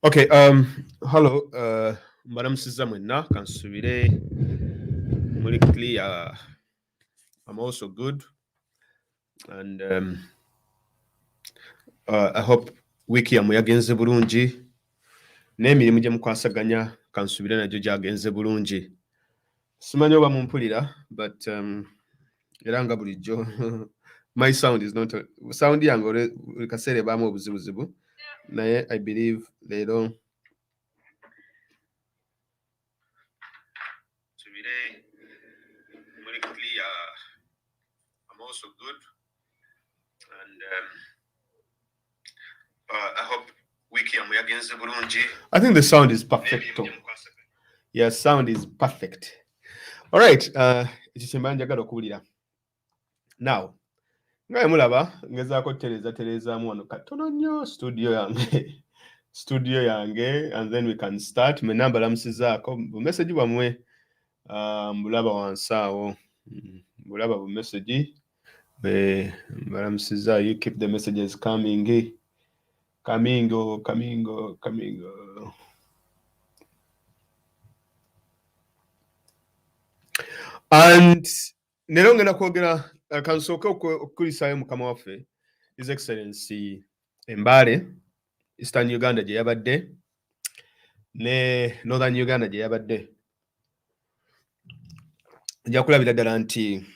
Okay, hello, maramusiza mwenna kansubire muli clear. I'm also good, and I hope wiki yammwe yagenze bulungi n'emirimu gye mukwasaganya kansubire nagyo gyagenze bulungi. Simanyi oba mumpulira, but era nga bulijjo my sound is not sound yange buli kaseera ebaamu obuzibuzibu naye I believe leero muli clear. I'm also good, and I hope wiki yammwe yagenze bulungi. I think the sound is perfect. Yes, sound is perfect. All right, ekyo kye mba njagala okuwulira. Now, nga mulaba ngezaako terezaamu wano katono nnyo studio yange and then we can start. Mwenna mbalamusizaako bumesagi bwammwe mbulaba wansi awo, mbulaba bumesagi mbalamusiza. You keep the messages coming. And nero ngenda kwogera kansooke okukulisaayo mukama waffe His Excellency Mbale, Eastern Uganda gye yabadde ne Northern Uganda gye yabadde. Nja kulabira ddala nti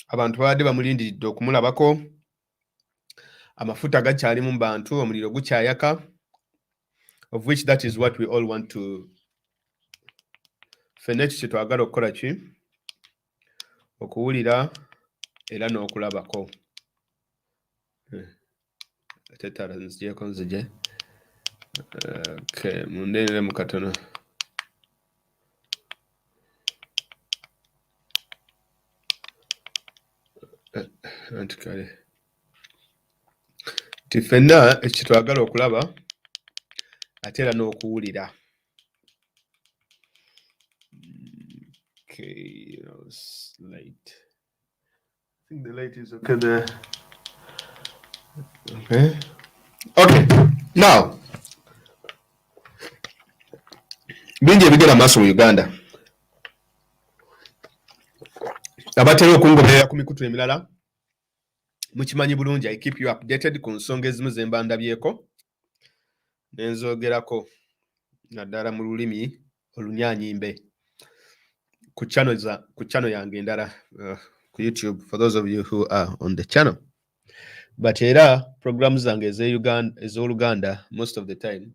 abantu babadde bamulindiridde okumulabako, amafuta gakyali mu bantu, omuliro gukyayaka, of which that is what we all want to. Ffenna ekyo kye twagala okukola ki? Okuwulira era n'okulabako. Tetala nzigyeko nzije. Okay, mundeere mu katono. Anti kale. Ti ffenna ekyo kye twagala okulaba ate era n'okuwulira. Okay, it's late. I think the light is okay there. Okay. Now, bingi ebigenda maaso mu Uganda. Abatera okungoberera ku mikutu emirala mukimanyi bulungi. I keep you updated ku nsonga ezimu ze mba ndabyeko nenzoogerako naddala mu lulimi olunyaanyimbe ku channel yange endala ku YouTube, for those of you who are on the channel. But era programs zange ez'Oluganda most of the time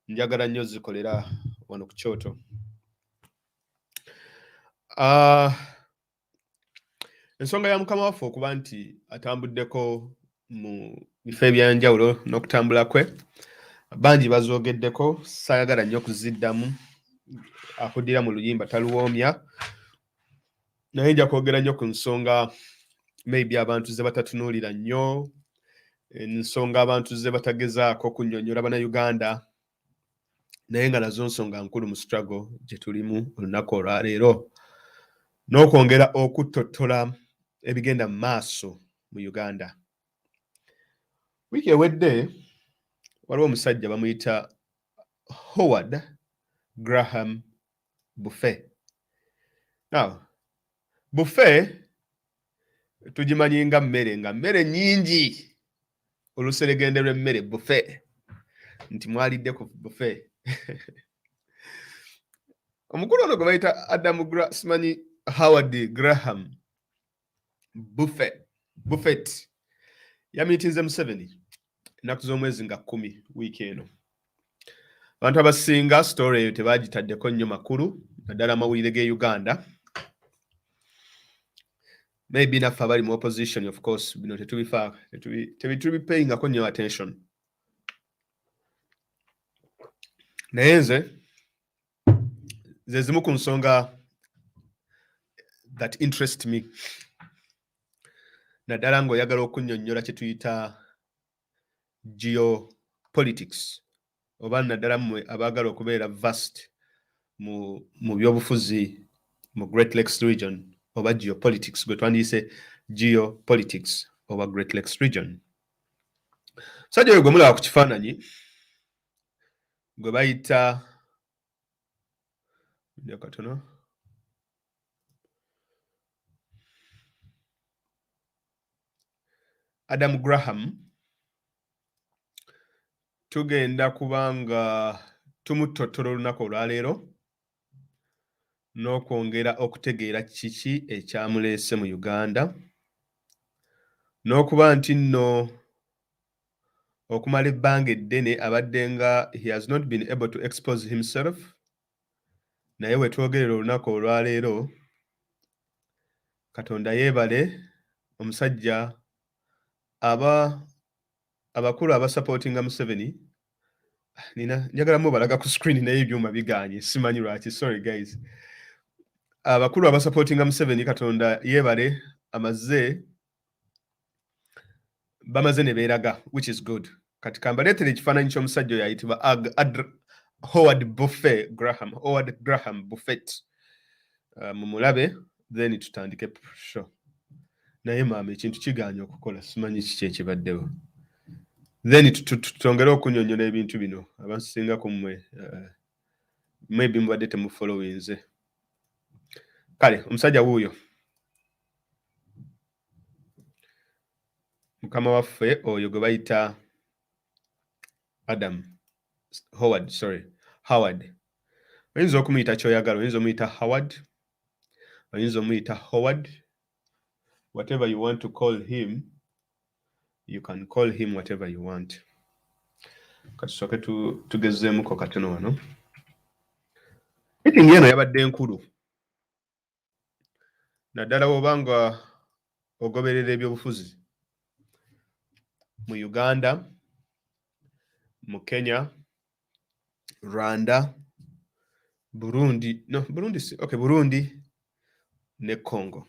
njagala nnyo zikolera wano ku Kyoto. Ensonga ya mukama waffe okuba nti atambuddeko mu bifo ebyenjawulo n'okutambula kwe, bangi bazoogeddeko, saayagala nnyo okuziddamu. Akuddira mu luyimba taluwoomya, naye nja kwogera nnyo ku nsonga maybe abantu ze batatunuulira nnyo, ensonga abantu ze batagezaako kunnyonnyola bannayuganda, naye nga nazo nsonga nkulu mu struggle gye tulimu olunaku olwaleero, n'okwongera okutottola ebigenda mu maaso mu Uganda. Wiiki ewedde waliwo omusajja bamuyita Howard Graham Buffett. Now, Buffett tugimanyi nga mmere nnyingi, oluseregende lw'emmere Buffett, nti mwalidde ku Buffett. Omukulu ono gwe bayita simanyi Howard Graham Buffett yamiitinze Museveni ennaku z'omwezi nga 10 wiiki eno. Abantu abasinga story eyo tebagitaddeko nnyo makulu, naddala amawulire g'e Uganda. Maybe naffe abali mu opposition, of course, bino tebitubipayingako nnyo attention. Naye nze ze zimu ku nsonga that interest me, naddala ng'oyagala okunnyonnyola kye tuyita geopolitics, oba naddala mmwe abaagala okubeera vast mu byobufuzi mu Great Lakes region, oba geopolitics gwe twandiyise geopolitics oba Great Lakes region. Sajja oyo gwe mulaba ku kifaananyi gwe bayita katono Adam Graham tugenda kubanga tumutotola olunaku olwaleero n'okwongera okutegeera kiki ekyamuleese mu Uganda n'okuba nti nno okumala ebbanga eddene abadde nga he has not been able to expose himself, naye we twogerera olunaku olwaleero Katonda yeebale omusajja abakulu abasupportinga Museveni njagala mubalaga ku screen naye ebyuma biganye simanyi lwaki, sorry guys. Abakulu abasupportinga Museveni Katonda yeebale bamaze ne beeraga, which is good. Kati kambaleetere ekifaananyi ky'omusajja oyo ayitibwa Howard Graham Buffett. Mumulabe then tutandike show. Naye maama ekintu kiganye okukola simanyi kiki ekibaddewo. Then tutongere okunyonyola ebintu bino abasinga ku mmwe maybe mubadde temufollowinze. Kale omusajja wuuyo mukama waffe oyo gwe bayita Howard. Oyinza okumuyita kyoyagala, oyinza omuyita Howard, whatever you want to call him, you can call him whatever you want. Katusooke tugezeemuko katono wano. Meeting eno yabadde nkulu. Naddala bw'obanga ogoberera ebyobufuzi mu Uganda, mu Kenya, Rwanda, Burundi ne Congo.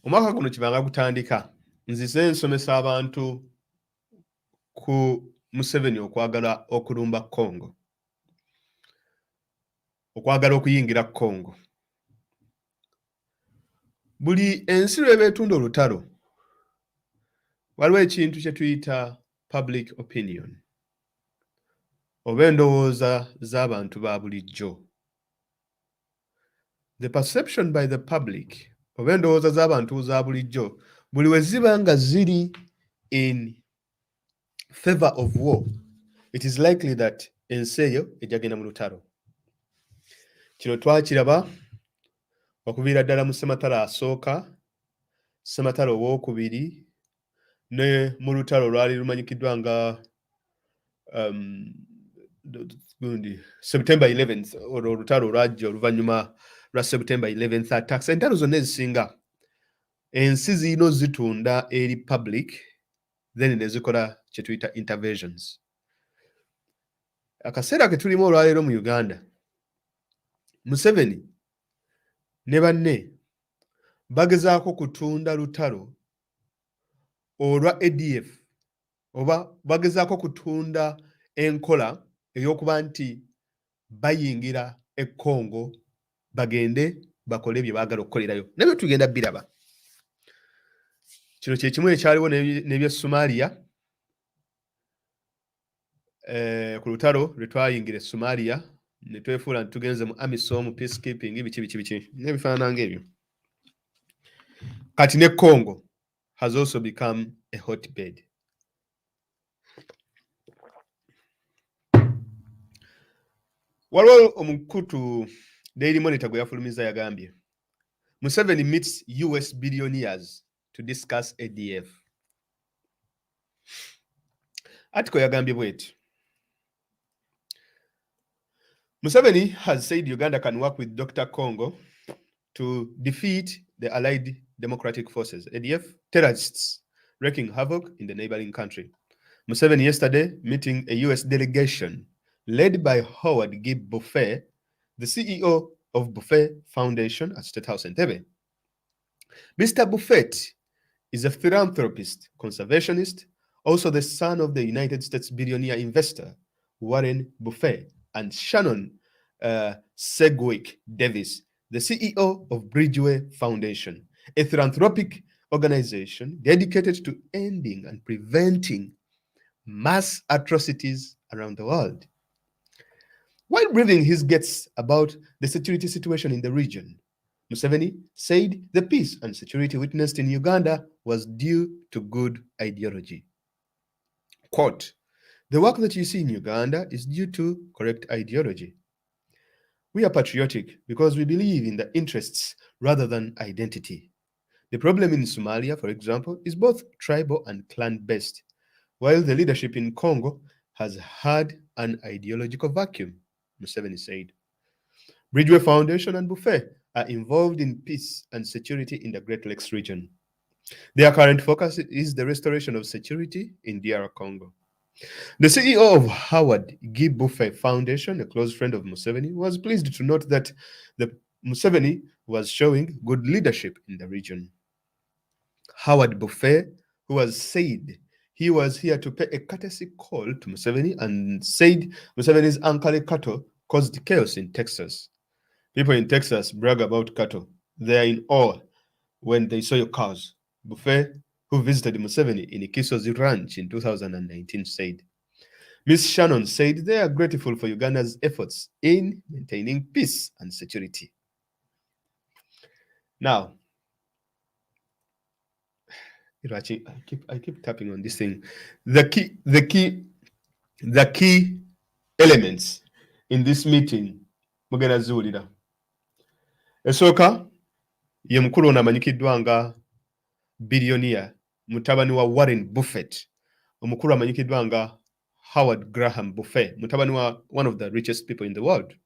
Omwaka guno kibanga gutandika nzize nsomesa abantu ku Museveni okwagala okulumba Congo, okwagala okuyingira Congo. Buli ensi lw'ebeetunda olutalo waliwo ekintu kye tuyita public opinion oba endowooza z'abantu ba bulijjo. The perception by the public oba endowooza z'abantu za bulijjo buli we ziba nga ziri in favor of war, it is likely that ensi eyo ejja genda mu lutalo. Kino twakiraba okuviira ddala mu Ssematalo asooka, Ssematalo owookubiri ne mu lutalo lwali lumanyikiddwa nga September 11th olwo olutalo olwajja oluvannyuma lwa September 11th attacks. Entalo zonna ezisinga ensi zirina zitunda eri public then ne zikola kye tuyita interventions. Akaseera ke tulimu olwaleero mu Uganda, Museveni ne banne bagezaako kutunda lutalo olwa ADF oba bagezaako kutunda enkola ey'okuba nti bayingira e Congo bagende bakole bye baagala okukolerayo. Nabyo tugenda biraba. Kino kye kimu ekyaliwo n'ebya Somalia ku lutalo lwe twayingira e Somalia ne twefuula nti tugenze mu AMISOM, peacekeeping, biki n'ebifaanana ng'ebyo. Kati ne Congo has also become a hotbed. Waliwo omukutu Daily Monitor gwe yafulumiza yagambye Museveni meets US billionaires to discuss ADF. Article yagambye bweti Museveni has said Uganda can work with Dr. Congo to defeat the Allied Democratic Forces, ADF, terrorists, wreaking havoc in the neighbouring country. Museveni yesterday meeting a US delegation led by Howard Buffett, the CEO of Buffett Foundation at State House Entebbe. Mr. Buffett is a philanthropist, conservationist, also the son of the United States billionaire investor Warren Buffett and Shannon Sedgwick Davis, the CEO of Bridgeway Foundation, a philanthropic organization dedicated to ending and preventing mass atrocities around the world. While breathing his gets about the security situation in the region, Museveni said the peace and security witnessed in Uganda was due to good ideology. Quote, "The work that you see in Uganda is due to correct ideology. We are patriotic because we believe in the interests rather than identity. The problem in Somalia, for example, is both tribal and clan-based, while the leadership in Congo has had an ideological vacuum," Museveni said. Bridgeway Foundation and Buffet are involved in peace and security in the Great Lakes region. Their current focus is the restoration of security in DR Congo. The CEO of Howard G. Buffet Foundation, a close friend of Museveni, was pleased to note that the Museveni was showing good leadership in the region. Howard Buffet, who has said he was here to pay a courtesy call to Museveni and said Museveni's Ankara cattle caused chaos in Texas. People in Texas brag about cattle. They are in awe when they saw your cows. Buffet, who visited Museveni in Ikisozi Ranch in 2019, said. Ms. Shannon said they are grateful for Uganda's efforts in maintaining peace and security. Now, I keep tapping on this thing. The key elements in this meeting, mugenda zuulira. Esooka ye mukulu ono amanyikiddwa nga billionaire mutabani wa Warren Buffett, omukulu amanyikiddwa nga Howard Graham Buffett, mutabani wa one of the richest people in the world.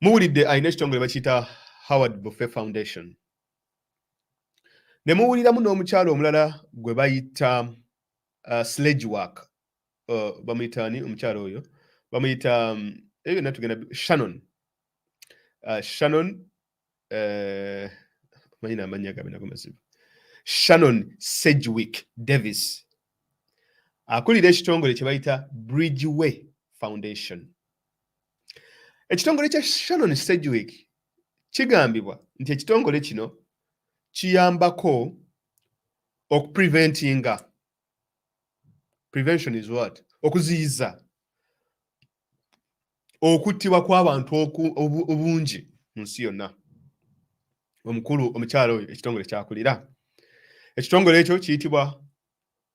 Muwulidde alina ekitongole bakiyita Howard Buffett Foundation. Ne muwuliramu n'omukyalo omulala gwe bayita sledge work. Bamuyita ani omukyalo oyo? Bamuyita natugenda Shannon. Shannon manyi amanya gabe nagomazibu. Shannon Sedgwick Davis. Akulira ekitongole kye bayita Bridgeway Foundation. Ekitongole kya Shannon Sedgwick kigambibwa nti ekitongole kino kiyambako okupreventinga. Prevention is what? Okuziyiza okuttibwa kw'abantu obungi mu nsi yonna. Omukyalo oyo ekitongole kyakulira. Ekitongole ekyo kiyitibwa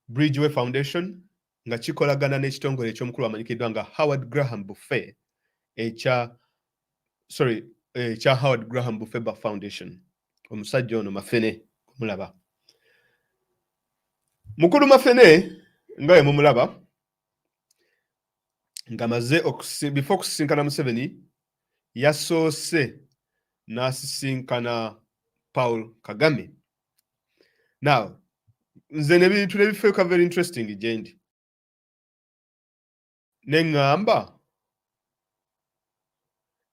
Bridgeway Foundation nga kikolagana n'ekitongole eky'omukulu amanyikiddwa nga Howard Graham Buffett ekya Howard Graham Buffett Foundation. Omusajja ono Mafene mulaba. Mukulu Mafene nga mumulaba nga maze before kusisinkana Museveni yasoose n'asisinkana Paul Kagame. Now, nze nebintu nebifeeka very interesting gyendi. Neŋŋamba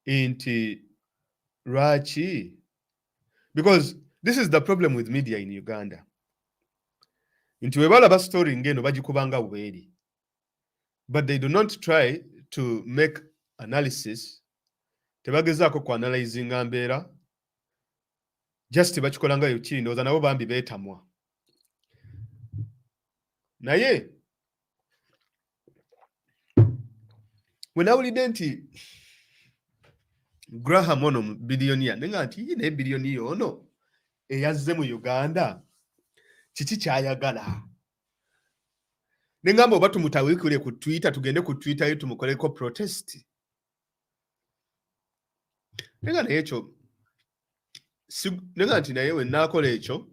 nti lwaki? Because this is the problem with media in Uganda. Nti we balaba story ngeno bagikubanga bweri. But they do not try to make analysis. Tebagezaako ku analyzinga mbeera. Just bakikolanga yokiri ndowooza nabo bambi beetamwa. Naye we nawulidde nti Graham ono billionaire nenga nti naye billionaire ono eyazze mu Uganda kiki kyayagala? Nengamba oba tumutawikule ku Twitter, tugende ku Twitter yetu tumukoleko protest. Nenga naye ekyo nenga nti naye we naakola ekyo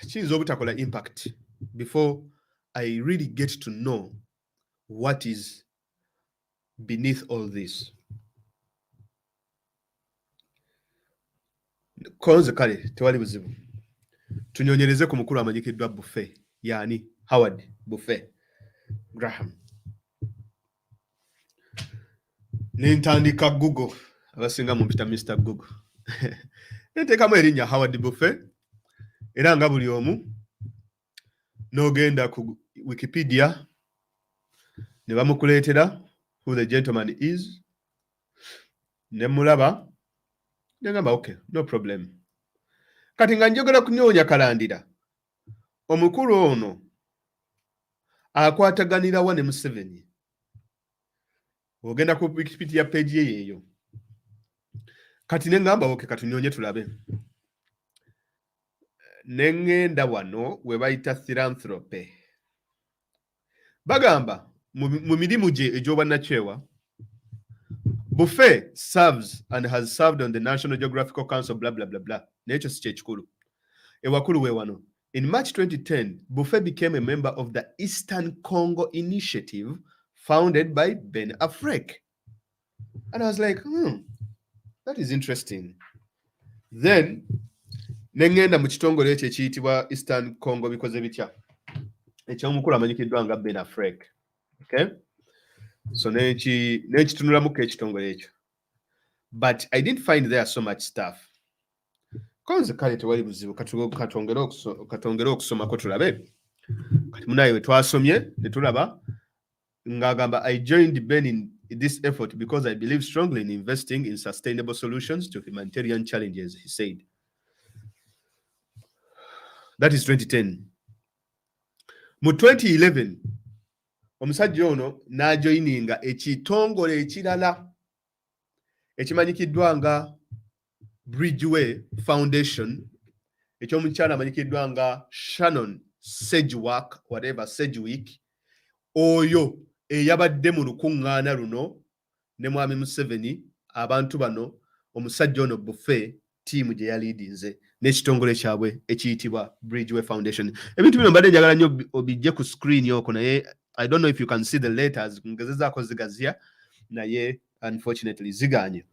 kiyinza obutakola impact before I really get to know what is beneath all this. Konze kale tewali buzibu. Tunyonyereze ku mukulu amanyikiddwa Buffett, yani Howard Buffett Graham. Nintandika Google, abasinga mumpita Mr. Google. Nteekamu erinnya Howard Buffett, era nga buli omu n'ogenda ku Wikipedia ne bamukuleetera who the gentleman is, ne mulaba, ne ngamba okay, no problem. Kati nga njogera kunyoonya kalandira, omukulu ono akwataganira wa ne Museveni. Ogenda ku Wikipedia page ye yeyo. Kati nengamba oke katunyonye tulabe. Nengenda wano we bayita philanthropy. Bagamba mu mirimu gye egy'obwannakyewa, Buffet serves and has served on the National Geographical Council blah blah blah blah. Nekyo si kyekikulu. Ewakulu we wano. In March 2010, Buffet became a member of the Eastern Congo Initiative founded by Ben Affleck. And I was like, that is interesting. Then, nengenda mu kitongole ekyo ekiyitibwa Eastern Congo bikoze bitya. Ekyomukulu amanyikiddwa nga Ben Affleck. Okay? So nekitunulamuko ekitongole ekyo. But I didn't find there so much stuff. Konze kale tewali buzibu katongere okusomako tulabe. Kati munaye we twasomye ne tulaba ngagamba I joined Ben in this effort because I believe strongly in investing in sustainable solutions to humanitarian challenges, he said. That is 2010. Mu 2011, omusajja ono n'ajoyininga ekitongole ekirala ekimanyikiddwa nga Bridgeway Foundation, ekyomukyala amanyikiddwa nga Shannon Sedgwick, oyo eyabadde mu lukuŋŋaana luno ne mwami Museveni, abantu bano, omusajja ono Buffet, tiimu gye yaliidinze n'ekitongole kyabwe ekiyitibwa Bridgeway Foundation. Ebintu bino mbadde njagala nnyo obijje ku screen yoko naye I don't know if you can see the letters, ngezezaako zigazia naye unfortunately ziganye.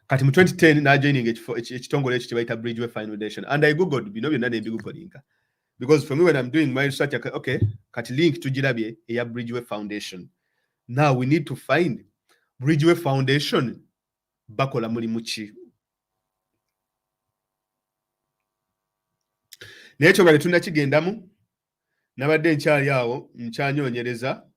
Kati mu 2010 n'ajoining ekitongole ekyo kye bayita Bridgeway Foundation, and I googled bino byonna ne mbigugolinga. Because for me, when I'm doing my research, okay, kati link tugirabye eya Bridgeway Foundation. Now we need to find Bridgeway Foundation bakola mulimu ki. Nekyo nga tetunnakigendamu, nabadde nkyali awo nkyanyonyereza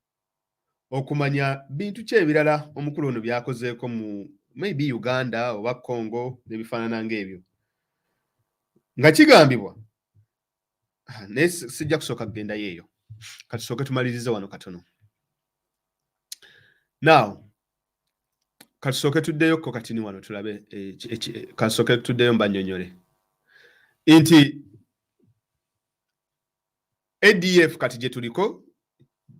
okumanya bintu ki ebirala omukulu ono byakozeeko mu maybe Uganda oba Congo n'ebifaanana ng'ebyo. Nga kigambibwa, naye sijja kusooka kugenda yeeyo. Katusooke tumalirize wano katono. Now, katusooke tuddeyoko katini wano tulabe, katusooke tuddeyo mbanyonyole. Inti ADF kati gye tuliko,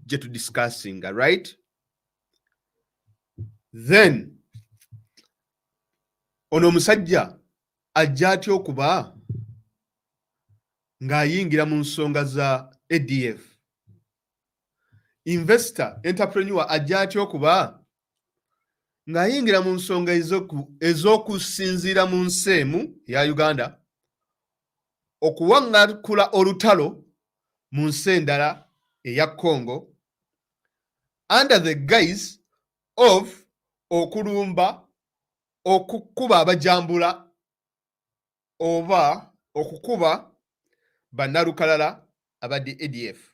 gye tudiscussinga, right? Then, ono omusajja ajja atya okuba ng'ayingira mu nsonga za ADF. Investor, entrepreneur ajja atya okuba ng'ayingira mu nsonga ez'okusinziira mu nsi emu ya Uganda okuwaŋŋakula olutalo mu nsi endala eya Congo under the guise of okulumba, okukuba abajambula oba okukuba bannalukalala abadde ADF.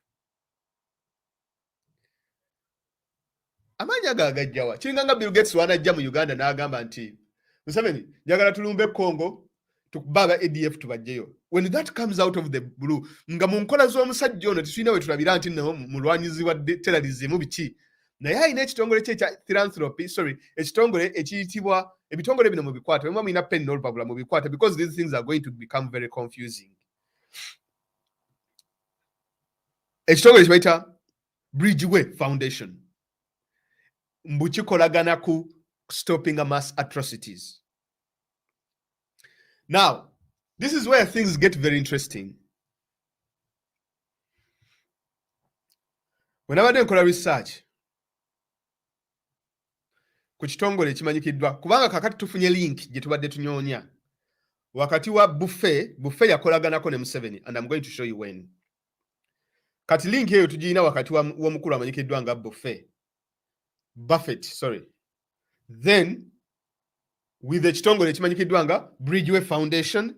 Amanya gagajjawa. Kiringa nga Bill Gates wanajja mu Uganda n'agamba nti Museveni, njagala tulumbe Congo tukubaba ADF tubajjeyo. When that comes out of the blue, nga mu nkola z'omusajja ono tetulina we tulabira nti no mulwanyizi wa terrorism biki. Naye alina ekitongole kye ekya philanthropy, ekitongole ekiyitibwa, ebitongole bino mu bikwata, bwe mwamina pen n'olupapula mu bikwata, because these things are going to become very confusing. Ekitongole kye bayita Bridgeway Foundation mbukikolagana ku stopping mass atrocities. Now, this is where things get very interesting. When I did research ku kitongole ekimanyikiddwa, kubanga kakati tufunye link gye tubadde tunyoonya wakati wa Buffet yakolaganako ne Museveni, and I'm going to show you when. Kati link eyo tugirina wakati w'omukulu amanyikiddwa nga Buffett. Then with ekitongole ekimanyikiddwa nga Bridgeway Foundation,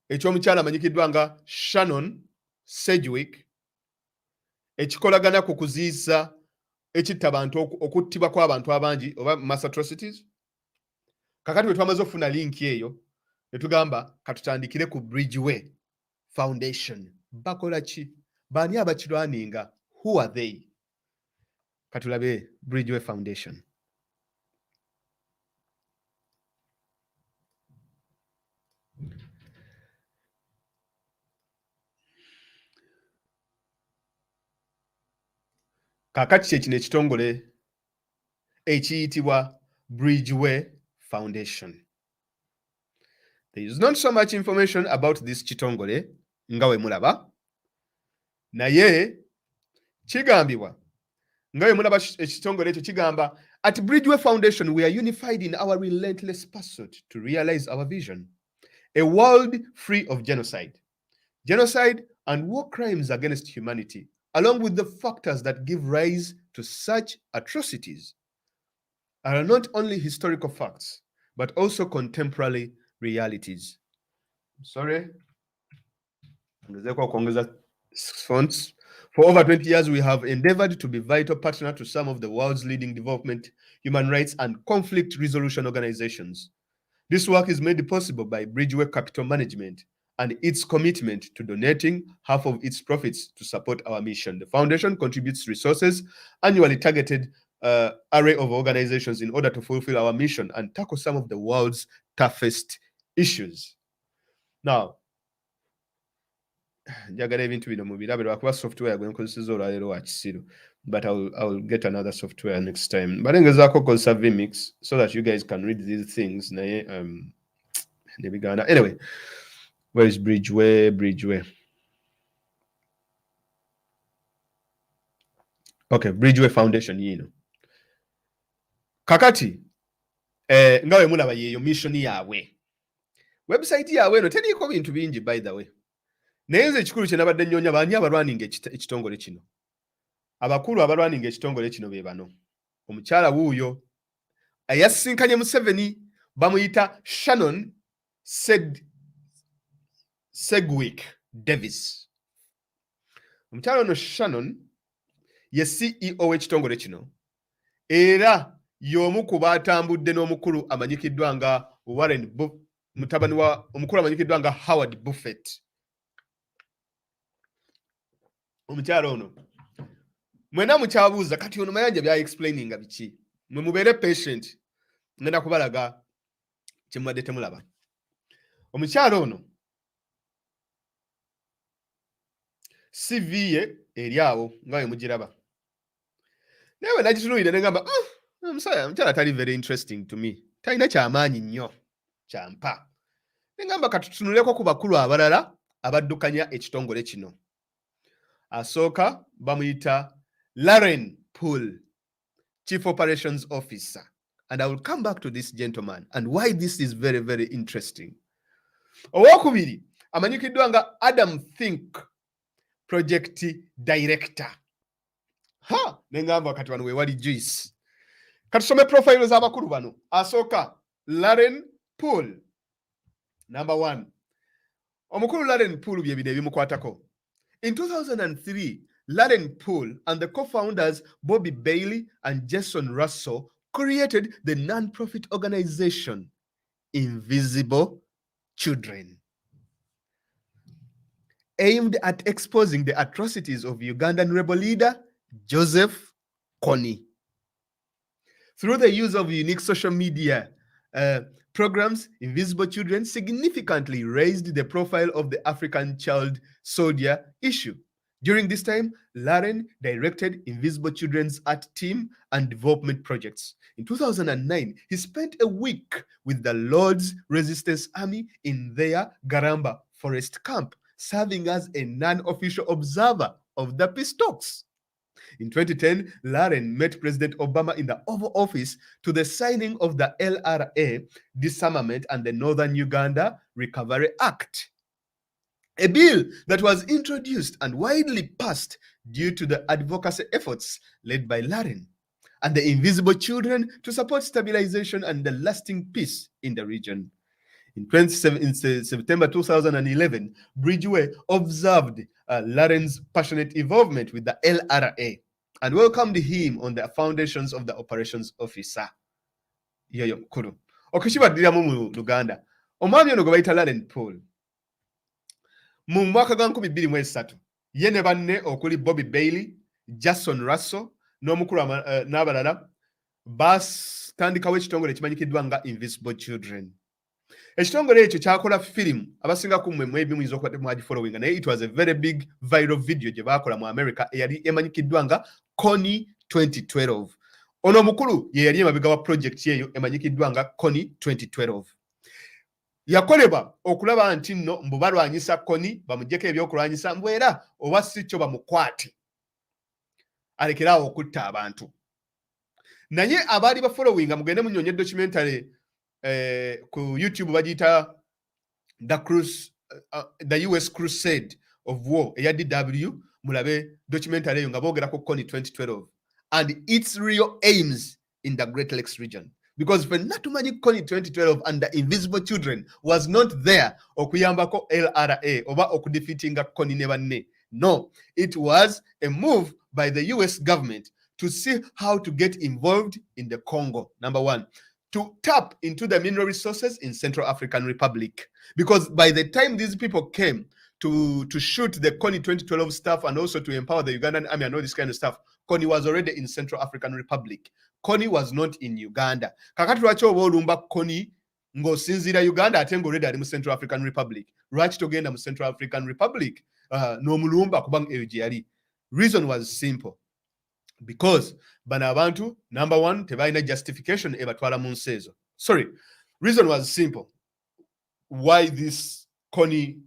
ekyomukyala amanyikiddwa nga Shannon Sedgwick, ekikolagana ku kuziyiza ekitta abantu, okuttibwa kw'abantu abangi oba mass atrocities. Kakati we twamaze okufuna link eyo ne tugamba katutandikire ku Bridgeway Foundation. Bakola ki? Baani abakirwaninga? Who are they? Katulabe Bridgeway Foundation. Kakati kyekino ekitongole ekiyitibwa Bridgeway Foundation. There is not so much information about this kitongole nga we mulaba, naye kigambibwa nga we mulaba ekitongole ekyo kigamba, at Bridgeway Foundation we are unified in our relentless pursuit to realize our vision, a world free of genocide and war crimes against humanity, along with the factors that give rise to such atrocities, are not only historical facts, but also contemporary realities. Sorry. Fonts. For over 20 years, we have endeavored to be vital partner to some of the world's leading development, human rights, and conflict resolution organizations. This work is made possible by Bridgeway Capital Management and its commitment to donating half of its profits to support our mission. The foundation contributes resources, annually targeted array of organizations in order to fulfill our mission and tackle some of the world's toughest issues. Now, njagala ebintu bino mubirabe lwakuba software gwe nkozeseza olwaleero wa kisiru, but I will get another software next time. But ngezaako kukozesa vmix so that you guys can read these things naye nebiganda. Anyway, where is Bridgeway? Okay, Bridgeway Foundation yino. Kakati nga we mulaba yeyo mission yaabwe. Website yaabwe no teriiko bintu bingi, by the way. Naye nze ekikulu kye nabadde nnyonya baani abalwaninga ekitongole kino. Abakulu abalwaninga ekitongole kino be bano. Omukyala wuuyo ayasisinkanye Museveni bamuyita Shannon Segwick Davis. Omukyala ono Shannon ye CEO w'ekitongole kino era y'omu ku baatambudde n'omukulu amanyikiddwa nga mutabani wa omukulu amanyikiddwa nga Howard Buffett. Omukyala ono mwena mukyabuuza kati ono mayanja bya explaininga biki, mwe mubeere patient, ngenda kubalaga kye mubadde temulaba. Omukyala ono CV ye eri awo nga we mugiraba, naye nagitunuulira ne ngamba omukyala tali very interesting to me, talina kyamaanyi nnyo kyampa. Ne ngamba katutunuleko ku bakulu abalala abaddukanya ekitongole kino. Asooka bamuyita Lauren Poole, Chief Operations Officer. And I will come back to this gentleman and why this is very, very interesting. Owokubiri amanyikiddwa nga Adam Think, Project Director. Nengamba kati wano we wali juice. Katusome profile z'abakulu bano. Asooka Lauren Poole. Number 1. Omukulu Lauren Poole bye bino ebimukwatako. In 2003, Lauren Poole and the co-founders Bobby Bailey and Jason Russell created the non-profit organization Invisible Children, aimed at exposing the atrocities of Ugandan rebel leader Joseph Kony. Through the use of unique social media programs, Invisible Children significantly raised the profile of the African child soldier issue. During this time, Lauren directed Invisible Children's art team and development projects. In 2009, he spent a week with the Lord's Resistance Army in their Garamba forest camp, serving as a non-official observer of the peace talks. In 2010, Lauren met President Obama in the Oval Office to the signing of the LRA Disarmament and the Northern Uganda Recovery Act, a bill that was introduced and widely passed due to the advocacy efforts led by Lauren and the Invisible Children to support stabilization and the lasting peace in the region. In September 2011, Bridgeway observed Lauren's passionate involvement with the LRA and welcomed him on the foundations of the operations officer. Yoyo mukulu. Okishibadiramu mu Uganda. Omwami ono gwe bayita Lauren Poole. Mu mwaka gwa 2023, ye ne banne okuli Bobby Bailey, Jason Russell n'omukulu n'abalala basitandikawo ekitongole ekimanyikiddwa nga Invisible Children. Ekitongole ekyo kyakola firimu abasinga ku mmwe maybe muyinza okuba mwagifollowinga naye it was a very big viral video gye baakola mu America eyali emanyikiddwa nga Connie 2012. Ono omukulu ye yali emabega wa project eyo emanyikiddwa nga Connie 2012. Yakolebwa okulaba nti nno mbu balwanyisa Connie bamuggyeko ebyokulwanyisa mbu era oba si kyo bamukwate alekeraawo okutta abantu. Naye abaali bafollowinga mugende munyonye documentary ku YouTube bagiyita the US Crusade of War eya DW, mulabe documentary eyo nga boogera ku Connie 2012 and its real aims in the Great Lakes region. Because when natumanyi Connie 2012 and the Invisible Children was not there okuyambako LRA oba okudefeatinga Connie ne banne. No, it was a move by the US government to see how to get involved in the Congo. Number one, to tap into the mineral resources in Central African Republic. Because by the time these people came to shoot the Connie 2012 stuff and also to empower the Ugandan army and all this kind of stuff, Connie was already in Central African Republic. Connie was not in Uganda. Kakati lwaki oba olumba Connie ng'osinziira Uganda ate ng'olwedde ali mu Central African Republic? Lwaki togenda mu Central African Republic n'omulumba kubanga eyo gye yali? Reason was simple. Because bano abantu, number one, tebalina justification ebatwala mu nsi ezo. Sorry, reason was simple. Why this Connie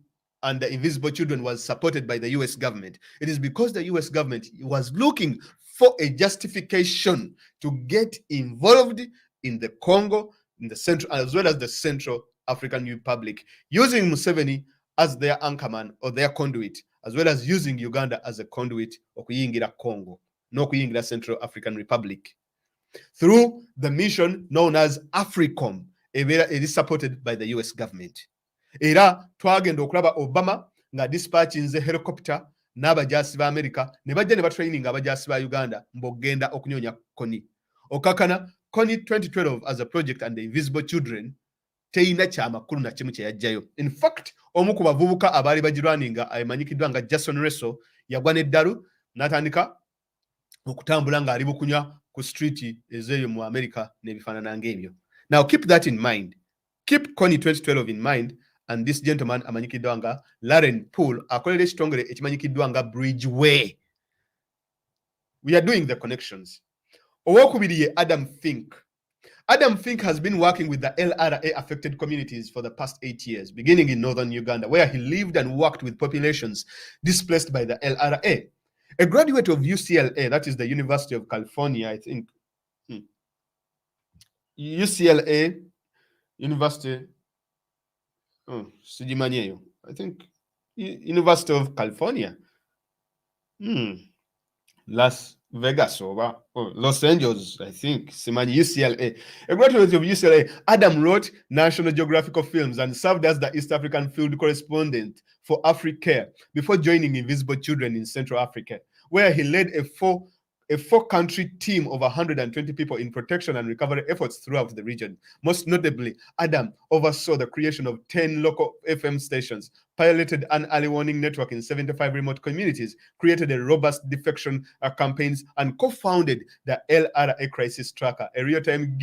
and the Invisible Children was supported by the US government. It is because the US government was looking for a justification to get involved in the Congo, in the Central, as well as the Central African Republic, using Museveni as their anchorman or their conduit, as well as using Uganda as a conduit okuyingira Congo, n'okuyingira Central African Republic. Through the mission known as AFRICOM, it is supported by the US government. Era twagenda okulaba Obama nga dispatchinze helicopter n'abajaasi ba America ne bajja ne batraining abajaasi ba Uganda mbogenda okunyonya Connie. Okakana Connie 2012 as a project and the Invisible Children teina kyamakulu na kimu kye yajjayo. In fact, omu ku bavubuka abaali bagirwaninga amanyikiddwa nga Jason Russell yagwa n'eddalu n'atandika okutambula nga ali bukunya ku street ezeeyo mu America n'ebifaanana ng'ebyo. Now keep that in mind. Keep Connie 2012 in mind. And this gentleman amanyikiddwa nga Lauren Poole akolera ekitongole ekimanyikiddwa nga Bridgeway. We are doing the connections. Owokubiri ye Adam Fink. Adam Fink has been working with the LRA affected communities for the past 8 years, beginning in northern Uganda, where he lived and worked with populations displaced by the LRA. A graduate of UCLA, that is the University of California, I think. UCLA University. I think University of California. Las Vegas or Los Angeles, I think. Simani UCLA. A graduate of UCLA, Adam wrote National Geographical Films and served as the East African field correspondent for Africare before joining Invisible Children in Central Africa, where he led a four-country team of 120 people in protection and recovery efforts throughout the region. Most notably, Adam oversaw the creation of 10 local FM stations, piloted an early warning network in 75 remote communities, created a robust defection campaigns, and co-founded the LRA Crisis Tracker, a real-time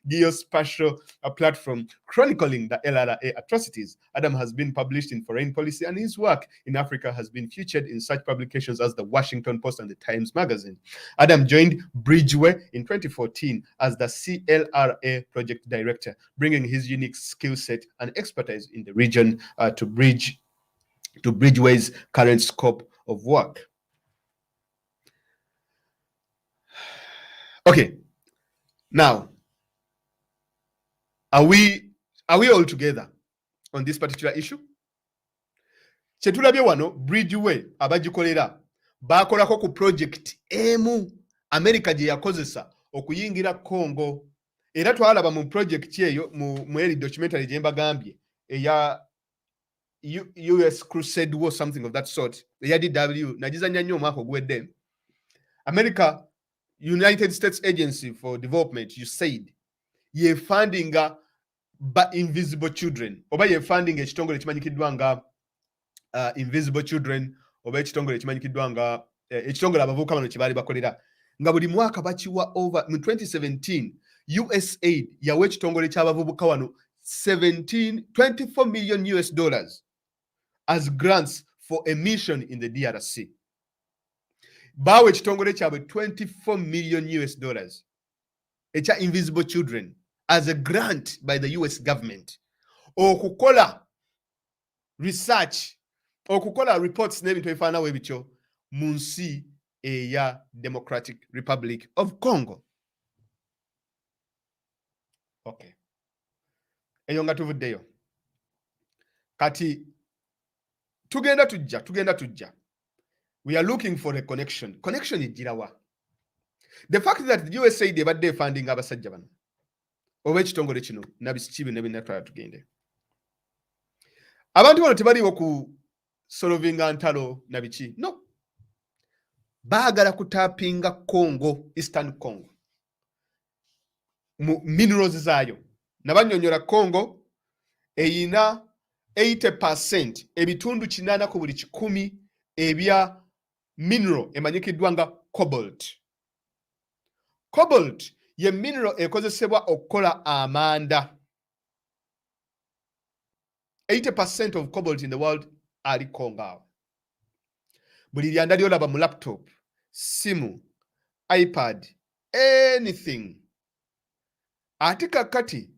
geospatial platform chronicling the LRA atrocities. Adam has been published in Foreign Policy, and his work in Africa has been featured in such publications as the Washington Post and the Times Magazine. Adam joined Bridgeway in 2014 as the CLRA project director, bringing his unique skill set and expertise in the region to Bridgeway's current scope of work. Okay, now, are we all together on this particular issue? Chetulabye wano Bridgeway abagikolera bakolako ku project emu America gye yakozesa okuyingira Congo. Era twalaba mu project eyo mu eri documentary gye mbagambye eya US Crusade War, something of that sort. Eya DW nagizanya nnyo omwaka ogwedde. America United States Agency for Development, USAID, ye funding Invisible Children oba ye funding ekitongole ekimanyikiddwa nga Invisible Children oba ekitongole ekimanyikiddwa nga ekitongole abavubuka bano kye baali bakolera nga buli mwaka bakiwa over mu 2017 USAID yawa ekitongole ky'abavubuka wano 24 million US dollars as grants for a mission in the DRC. Bawe ekitongole kyabwe 24 million US dollars ekya invisible children as a grant by the US government okukola research okukola reports n'ebintu ebifaanawo ebityo mu nsi eya Democratic Republic of Congo. Okay. Eyo nga tuvuddeyo. Kati tugenda tujja. We are looking for a connection. Connection ejirawa. The fact that the USAID ebadde funding abasajja bano oba ekitongole kino nabisikibe nebinatwala tugende. Abantu bano tebaliwo ku solvinga ntalo na biki. No. Baagala kutapinga Congo, Eastern Congo. Minerals zaayo. Nabanyonyola Congo eyina 80% ebitundu 8 ku buli 10 ebya mineral emanyikiddwa nga cobalt. Cobalt ye mineral ekozesebwa okukola amanda. 80% of cobalt in the world ali Congo. Buli lyanda lyolaba mu laptop, simu, iPad, anything. Ate kakati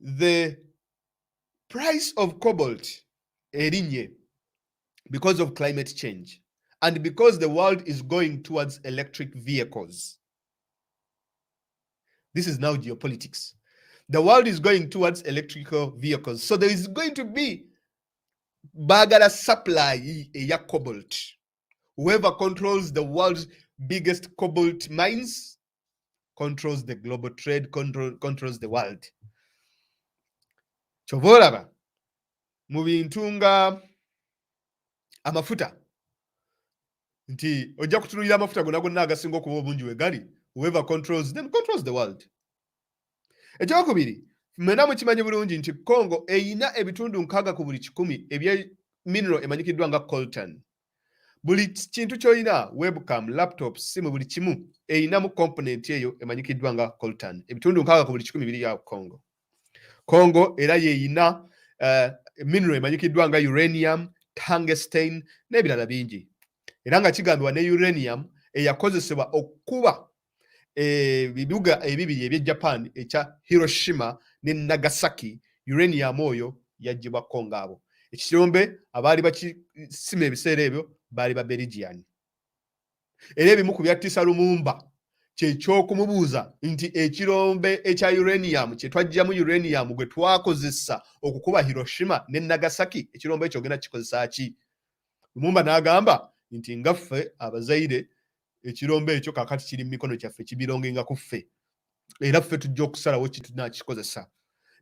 the price of cobalt erinye because of climate change and because the world is going towards electric vehicles. This is now geopolitics. The world is going towards electrical vehicles. So there is going to be bagala supply ya cobalt. Whoever controls the world's biggest cobalt mines controls the global trade, controls the world. Chovolaba mu bintu nga amafuta nti ojja kutunulira amafuta gonna agasinga okuba obungi we gali. Whoever controls them controls the world. Ekyokubiri, mwena mukimanyi bulungi nti Congo eyina ebitundu 6 ku buli 10 ebya mineral emanyikiddwa nga coltan. Buli kintu ky'olina, webcam, laptop, simu, buli kimu eyinamu component eyo emanyikiddwa nga coltan. Ebitundu 6 ku buli 10 biri ya Congo. Congo era yeyina mineral emanyikiddwa nga uranium, tungsten n'ebirala bingi. Era nga kigambibwa ne uranium eyakozesebwa okuba bibuga ebibiri ebye Japan ekya Hiroshima ne Nagasaki. Uranium oyo yagibwa Congo abo. Ekirombe abaali bakisima ebiseera ebyo baali ba Belgian. Era ebimu ku byattisa Lumumba ky'ekyokumubuuza nti ekirombe ekya uranium kye twajjamu uranium gwe twakozesa okukuba Hiroshima ne Nagasaki, ekirombe ekyo genda kikozesa ki? Lumumba n'agamba nti ngaffe abazaire ekirombe ekyo kakati kiri mu mikono kyaffe kibirongenga ku ffe. Era ffe tujja okusalawo kitunakikozesa.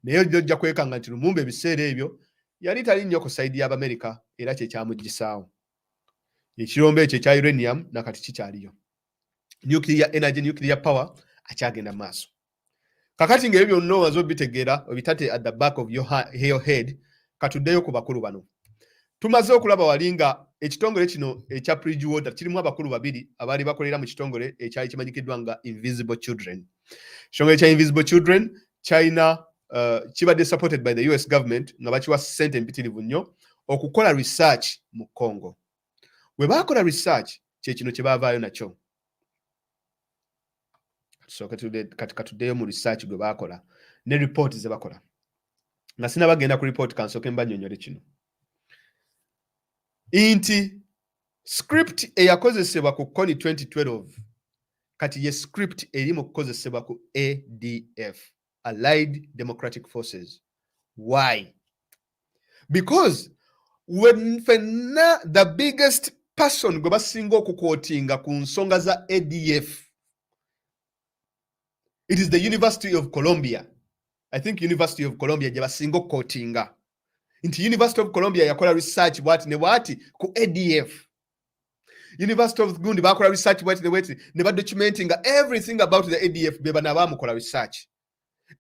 Naye ojja kwekanga nti Lumumba ebiseera ebyo yali tali nnyo ku sayidi y'Abamerika era kye kyamuggisaawo. Ekirombe ekyo ekya uranium nakati kikyaliyo. Nuclear energy, nuclear power akyagenda maaso. Kakati ng'ebyo byonna omaze obitegeera obitate at the back of your head, katuddeyo ku bakulu bano. Tumaze okulaba walinga ekitongole kino ekya Bridgewater kirimu abakulu babiri abaali bakolera mu kitongole ekyali kimanyikiddwa nga Invisible Children. Ekitongole kya Invisible Children China kibadde supported by the US government nga bakiwa ssente mpitirivu nnyo okukola research mu Congo. Bwe baakola research kye kino kye baavaayo nakyo. So katuddeyo mu research gwe baakola ne report ze bakola. Nga sinabagenda ku report kansooke mbanyonyole kino. Inti script eyakozesebwa ku Kony 2012 kati ye script eri mu kukozesebwa ku ADF, Allied Democratic Forces. Why? Because when the biggest person gwe basinga okukwotinga ku nsonga za ADF, it is the University of Columbia. I think University of Columbia gye basinga okukwotinga. Inti University of Columbia yakola research bwati ne bwati ku ADF. University of Gundi bakola research bwati ne bwati ne documenting everything about the ADF beba na bamukola research.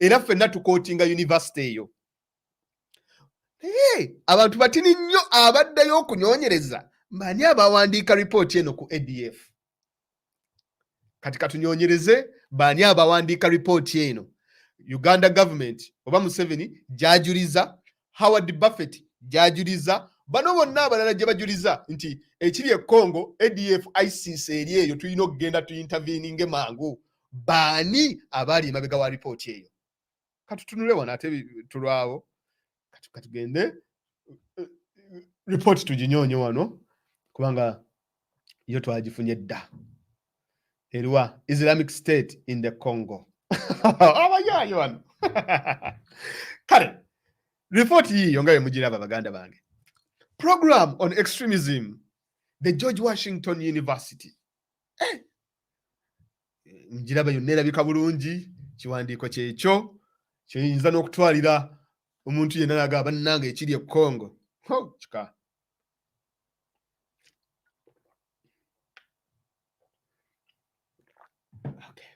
Era ffenna tukootinga university eyo. Abantu batini nnyo abaddeyo okunyonyereza Mani abawandiika report eno ku ADF. Kati katunyonyereze bani abawandiika report eno. Uganda government oba Museveni jajuliza, Howard Buffett jajuliza, bano bonna abalala gye bajuliza nti ekiri e Congo ADF ISIS eri eyo tulina okugenda tuinterveninge mangu. Bani abali emabega wa report eyo. Katutunule wano ate tulwawo katugende report tuginyonyo wano kubanga yo twagifunye dda. Erwa Islamic State in the Congo. Abayayo wano. Kale report yiyo nga yemugiraba baganda bange. Program on extremism, the George Washington University. Mugiraba yonna erabika bulungi, kiwandiiko kyekyo kiyinza n'okutwalira omuntu yenna naga bannange ekiri e Congo. Kika. Okay.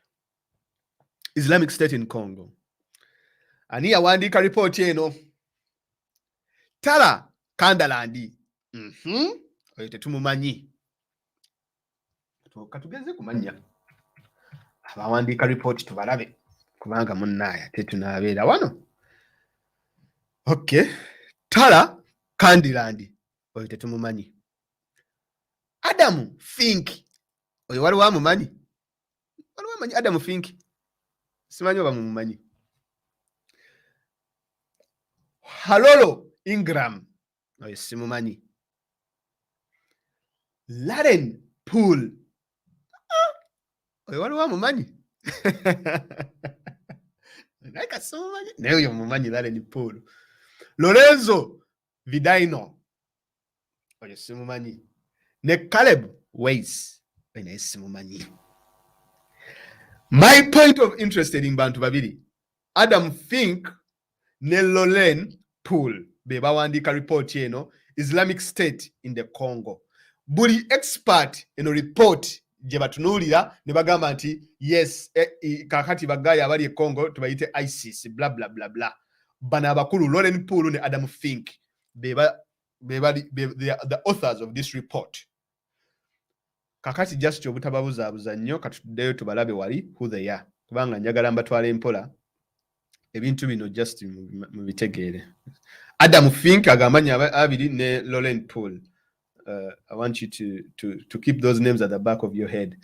Islamic State in Congo. Ani yawandiika report eno? Tala Kandalandi. Oyo tetumumanyi. Katugenze kumanya. Abawandiika report tubalabe. Kubanga munnaaya tetunaabeera wano. Okay. Tala Kandilandi. Oyo tetumumanyi. Adam Fink. Oyo waliwo amumanyi? Waliwo amanyi Adam Fink? Simanyi oba mumumanyi. Halolo Ingram. Oyo simumanyi. Laren Pool. Oyo waliwo amumanyi? Naika simumanyi. Naye oyo mumanyi Laren Pool. Lorenzo Vidaino. Oyo simumanyi. Ne Caleb Weiss. Oyo naye simumanyi. My point of interest in bantu babiri. Adam Fink ne Loren Pool. Be bawandiika report eno Islamic State in the Congo. Buli expert eno report gye batunuulira ne bagamba nti yes, kakati bagaya abali e Congo tubayite ISIS bla bla bla bla. Bana abakulu Loren Pool ne Adam Fink they are the authors of this report. Kakati just obutababuzabuza nnyo katuddeyo tubalabe wali who they are. Kubanga njagala mbatwala empola ebintu bino just mubitegeere. Adam Fink agambanya abiri ne Loren Pool. I want you to keep those names at the back of your head.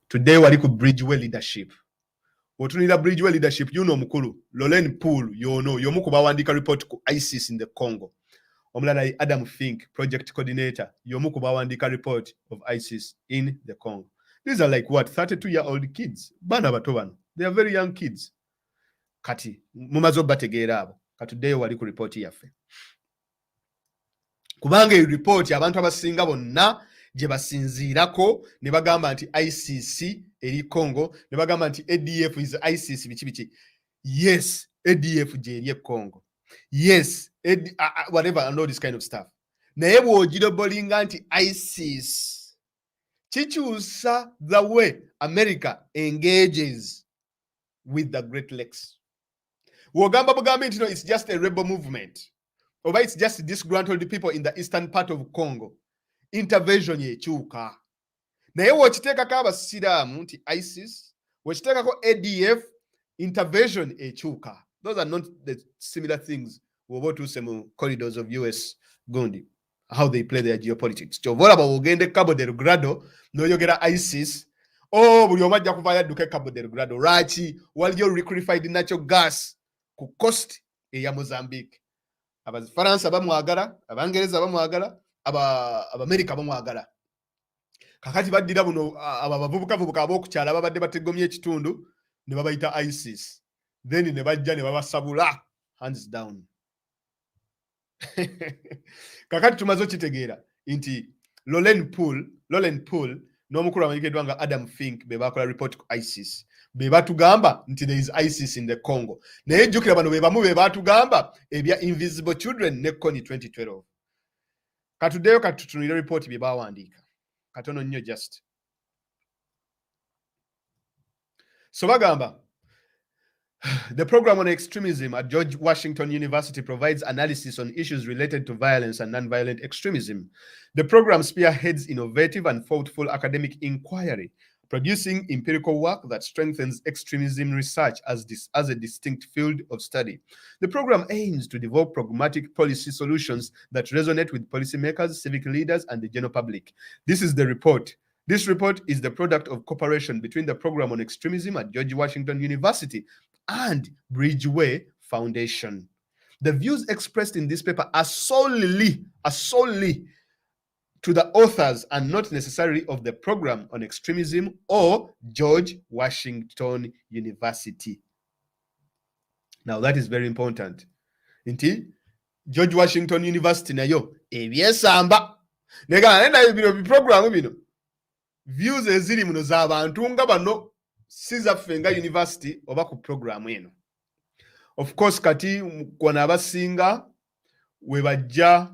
Today wali ku Bridgeway leadership. Otunira Bridgeway leadership yuno mukulu Loren Pool yomu kubawandiika report ku ISIS in the Congo. Omulala Adam Fink, project coordinator, yomu kubawandiika report of ISIS in the Congo. These are like what 32-year-old kids. Bana bato bano. They are very young kids. Kati mumazo bategeera abo. Katudeyo wali ku report yaffe. Kubanga e report abantu abasinga bonna gye basinziirako ne bagamba nti ICC eri Congo, ne bagamba nti ADF is ISIS biki. Yes, ADF gye eri Congo. Yes, whatever and all this kind of stuff. Naye bw'ogirobolinga nti ISIS kikyusa the way America engages with the Great Lakes. Wogamba bugambi nti no, it's just a rebel movement. Or it's just disgruntled people in the eastern part of Congo. Intervention yekyuka. Naye wokiteekako abasiraamu nti ISIS, wokiteekako ADF, intervention ekyuka. Those are not the similar things woba otuuse mu corridors of US Gundi, how they play their geopolitics. Kyovola bawogende Cabo Delgado n'oyogera ISIS, buli omu ajja kuva yadduka Cabo Delgado. Lwaki? Waliyo liquefied natural gas ku coast eya Mozambique. Abafaransa bamwagala, Abangereza bamwagala, Abamerika bamwagala. Kakati baddira buno abavubuka ab'okukyala babadde bategomya ekitundu ne babayita ISIS. Then ne bajja ne babasabula hands down. Kakati tumaze okitegeera nti Loren Pool n'omukulu amanyikiddwa nga Adam Fink be bakola report ku ISIS. Be batugamba nti there is ISIS in the Congo. Naye jjukira bano be bamu be batugamba ebya Invisible Children ne Kony 2012. Katuddeyo katutunire report bye bawandiika. Katono nnyo just. So bagamba The program on extremism at George Washington University provides analysis on issues related to violence and nonviolent extremism. The program spearheads innovative and thoughtful academic inquiry, producing empirical work that strengthens extremism research as a distinct field of study. The program aims to develop pragmatic policy solutions that resonate with policymakers, civic leaders, and the general public. This is the report. This report is the product of cooperation between the program on extremism at George Washington University and Bridgeway Foundation. The views expressed in this paper are solely to the authors and not necessarily of the program on extremism or George Washington University. Now that is very important. Inti George Washington University nayo ebyesamba negana bino program bino views eziri muno z'abantu nga bano sizaffe nga university oba ku program eno. Of course kati kwana abasinga webajja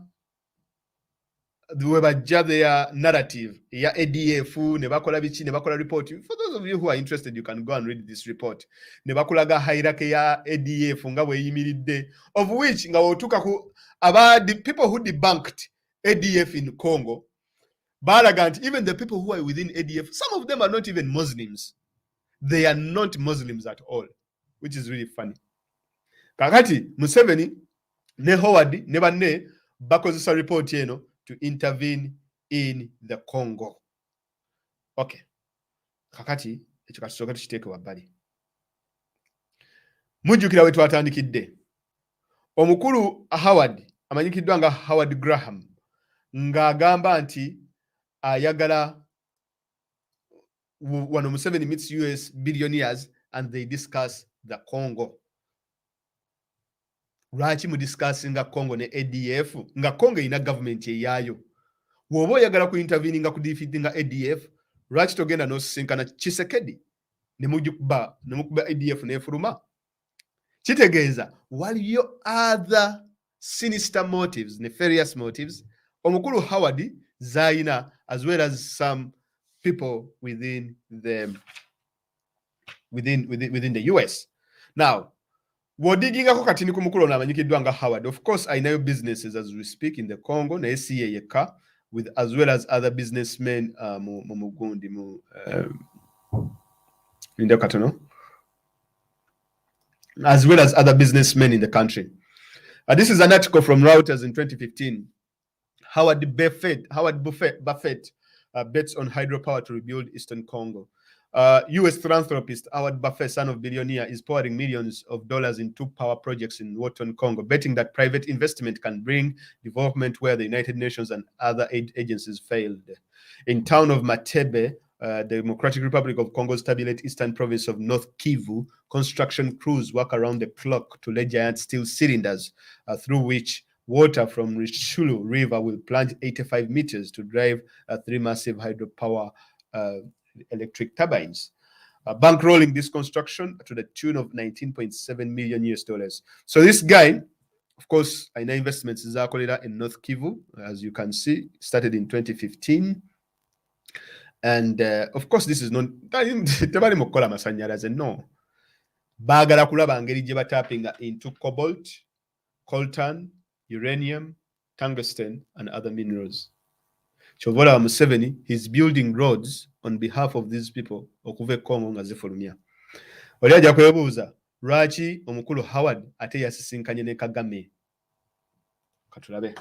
their narrative ya ADF ne bakola bichi ne bakola report. For those of you who are interested, you can go and read this report. Ne bakolaga hierarchy ya ADF nga bwe yimiridde, of which nga wotuka ku about the people who debunked ADF in Congo, Balagant, even the people who are within ADF, some of them are not even Muslims. They are not Muslims at all, which is really funny. Kakati Museveni ne Howard ne banne bakozesa report eno to intervene in the Congo. Okay. Kakati ekyo kasooka tukiteeke wabbali. Mujjukira we twatandikidde. Omukulu Howard amanyikiddwa nga Howard Graham ng'agamba nti ayagala wano Museveni meets US billionaires and they discuss the Congo. Lwaki mu discussinga Congo ne ADF nga Congo ina government eyaayo? Woba oyagala ku interveninga ku defeatinga ADF, lwaki togenda n'osinkana Tshisekedi ne mukuba ADF n'efuluma? Kitegeeza waliyo other sinister motives, nefarious motives, omukulu Howard zaina, as well as some people within the US. Now, wodigingako katini ku mukulu amanyikiddwa nga Howard. Of course, I know businesses as we speak in the Congo, na SCA yeka, with as well as other businessmen mu Mugundi as well as other businessmen in the country. This is an article from Reuters in 2015. Howard Buffett bets on hydropower to rebuild Eastern Congo. US philanthropist Howard Buffett, son of billionaire, is pouring millions of dollars into power projects in Western Congo, betting that private investment can bring development where the United Nations and other aid agencies failed. In town of Matebe, the Democratic Republic of Congo's turbulent eastern province of North Kivu, construction crews work around the clock to lay giant steel cylinders through which water from Rishulu River will plunge 85 meters to drive 3 massive hydropower electric turbines, bankrolling this construction to the tune of $19.7 million US. So this guy, of course, I know investments is in North Kivu, as you can see, started in 2015. And of course, this is not no. Bagala kulaba ngeri gye batapinga into cobalt, coltan, uranium, tungsten, and other minerals. Chovola Museveni, he's building roads on behalf of these people okuva Congo nga zifulumya. Oli ajja kwebuuza lwaki omukulu Howard ate yasisinkanye ne Kagame. Katulabe.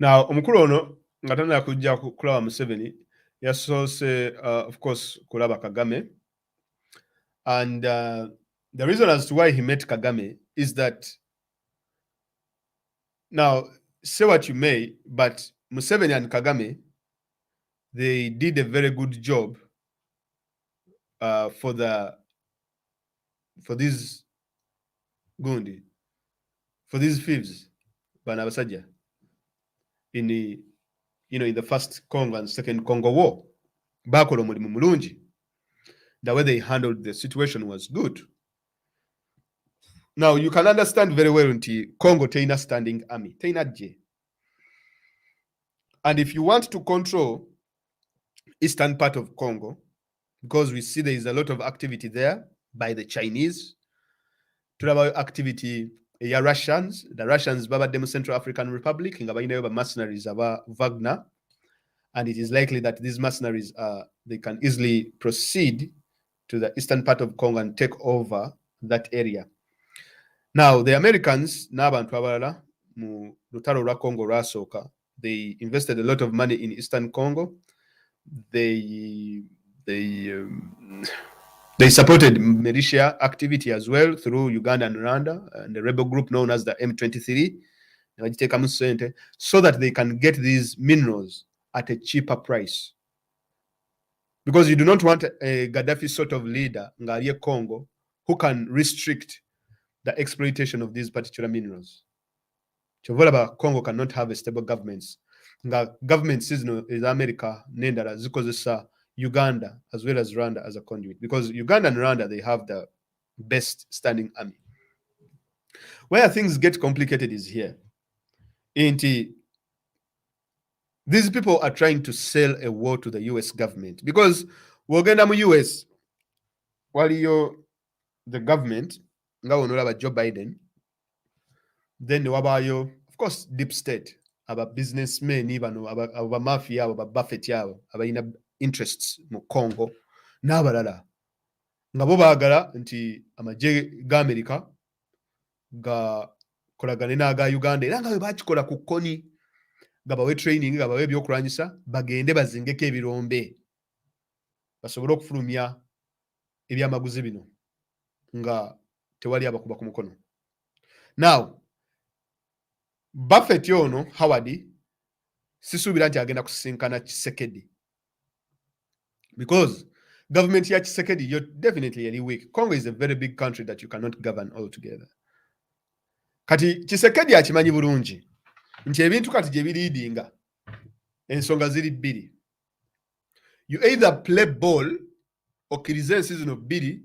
Now, omukulu ono nga tanna kujja kulaba Museveni yasoose of course kulaba Kagame, and the reason as to why he met Kagame is that, now say what you may, but Museveni and Kagame, they did a very good job for these gundi, for these thieves, Banabasajja, in the in the first Congo and second Congo war. Bakola omulimu mulungi. the way they handled the situation was good. Now you can understand very well until Congo Taina standing army, Taina J. And if you want to control eastern part of Congo, because we see there is a lot of activity there by the Chinese, to about activity ya Russians, the Russians baba dem Central African Republic, nga bayinayo ba mercenaries aba Wagner, and it is likely that these mercenaries they can easily proceed to the eastern part of Congo and take over that area. Now the Americans n'abantu abalala mu lutalo lwa Congo lwasooka, they invested a lot of money in eastern Congo. They supported militia activity as well through Uganda and Rwanda and the rebel group known as the M23, so that they can get these minerals at a cheaper price. Because you do not want a Gaddafi sort of leader, Ngarie Congo, who can restrict the exploitation of these particular minerals. Chovolaba Congo cannot have a stable governments. Government season is America, Nendara, Zikozesa, Uganda, as well as Rwanda as a conduit. Because Uganda and Rwanda, they have the best standing army. Where things get complicated is here. These people are trying to sell a war to the US government. Because Wogenda mu US, while you're the government, Joe Biden, then wabayo, of course, deep state, about businessmen, even about mafia, about Buffett, about interests mu Congo, n'abalala nga bo baagala nti amagye ga America ga kolagane n'aga Uganda era nga bwe bakikola ku kkoni nga bawe training nga bawe ebyokulwanyisa bagende bazingeko ebirombe basobole okufulumya ebyamaguzi bino nga tewali abakuba ku mukono. Now Buffett yono Howard sisuubira nti agenda kusisinkana Tshisekedi, because government ya Tshisekedi you're definitely very weak. Congo is a very big country that you cannot govern altogether. Kati Tshisekedi akimanyi bulungi nti ebintu kati gye biriidinga ensonga ziri bbiri. You either play ball okkirize ensi zino bbiri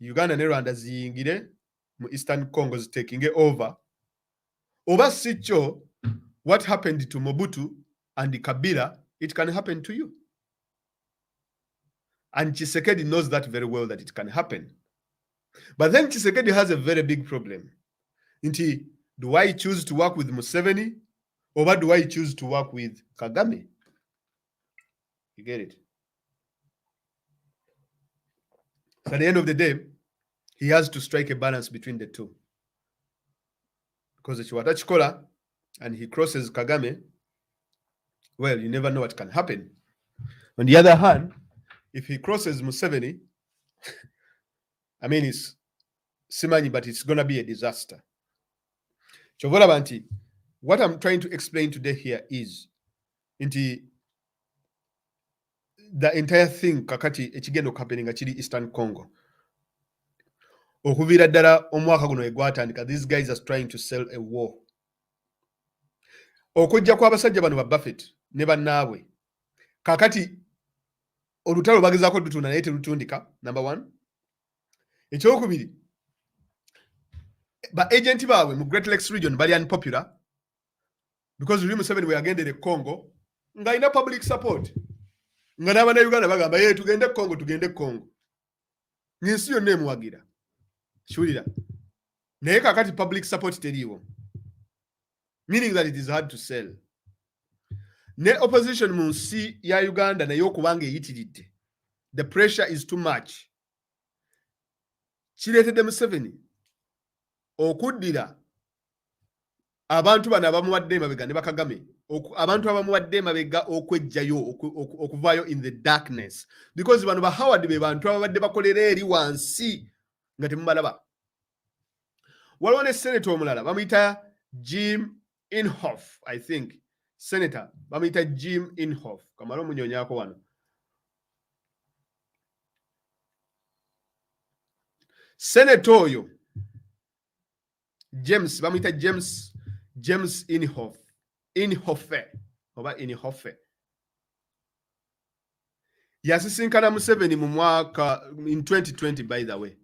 Uganda ne Rwanda ziyingire mu Eastern Congo zitaking over, oba si kyo what happened to Mobutu and Kabila, it can happen to you. And Tshisekedi knows that very well, that it can happen. But then Tshisekedi has a very big problem. Do I choose to work with Museveni, or do I choose to work with Kagame? You get it? So at the end of the day, he has to strike a balance between the two. Because if you are Chikola and he crosses Kagame, well, you never know what can happen. On the other hand, if he crosses Museveni, I mean, it's Simani, but it's going to be a disaster. Chovola Banti, what I'm trying to explain today here is the entire thing kakati ekigendo happening achiri Eastern Congo. Okuvira ddala omwaka guno egwatandika, these guys are trying to sell a war. Okujja kw'abasajja bano ba Buffett ne bannaabwe kakati olutalo bagezaako lutunda naye terutundika, number one. Ekyokubiri, ba agenti baabwe mu Great Lakes region bali unpopular because William Museveni we agendere Congo nga ina public support nga n'abana Uganda bagamba ye tugende Congo n'ensi yonna emuwagira kiwulira naye kakati public support teriiwo, meaning that it is hard to sell. Ne opposition mu nsi ya Uganda naye okubanga eyitiridde, the pressure is too much. Kireetedde Museveni okuddira abantu bano abamuwadde emabega ne bakagame, abantu abamuwadde emabega okwejjayo okuvaayo in the darkness, because bano ba Howard be bantu ababadde bakolera eri wansi nga temubalaba. Waliwo ne senator omulala bamuyita Jim Inhofe, I think senator bamuyita Jim Inhofe, kamala omunyonyaako wano. Senator oyo James bamuyita James Inhofe oba Inhofe. yasisinkana Museveni mu mwaka in 2020 by the way,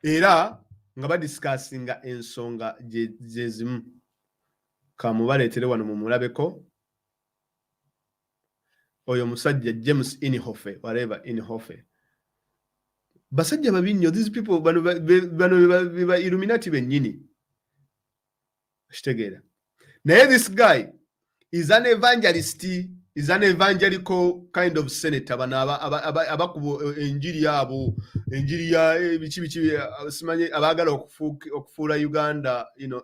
era nga badiscussinga ensonga jezimu. Kamubaleetere wano mu mulabeko oyo musajja James Inhofe, whatever Inhofe. Basajja babi nnyo, these people bano ba Illuminati bennyini. Kitegeera. Naye this guy is an evangelist, is an evangelical kind of senator. Bano abakubo enjiri yabo, enjiri ya bichi simanye abagala okufuula Uganda, you know,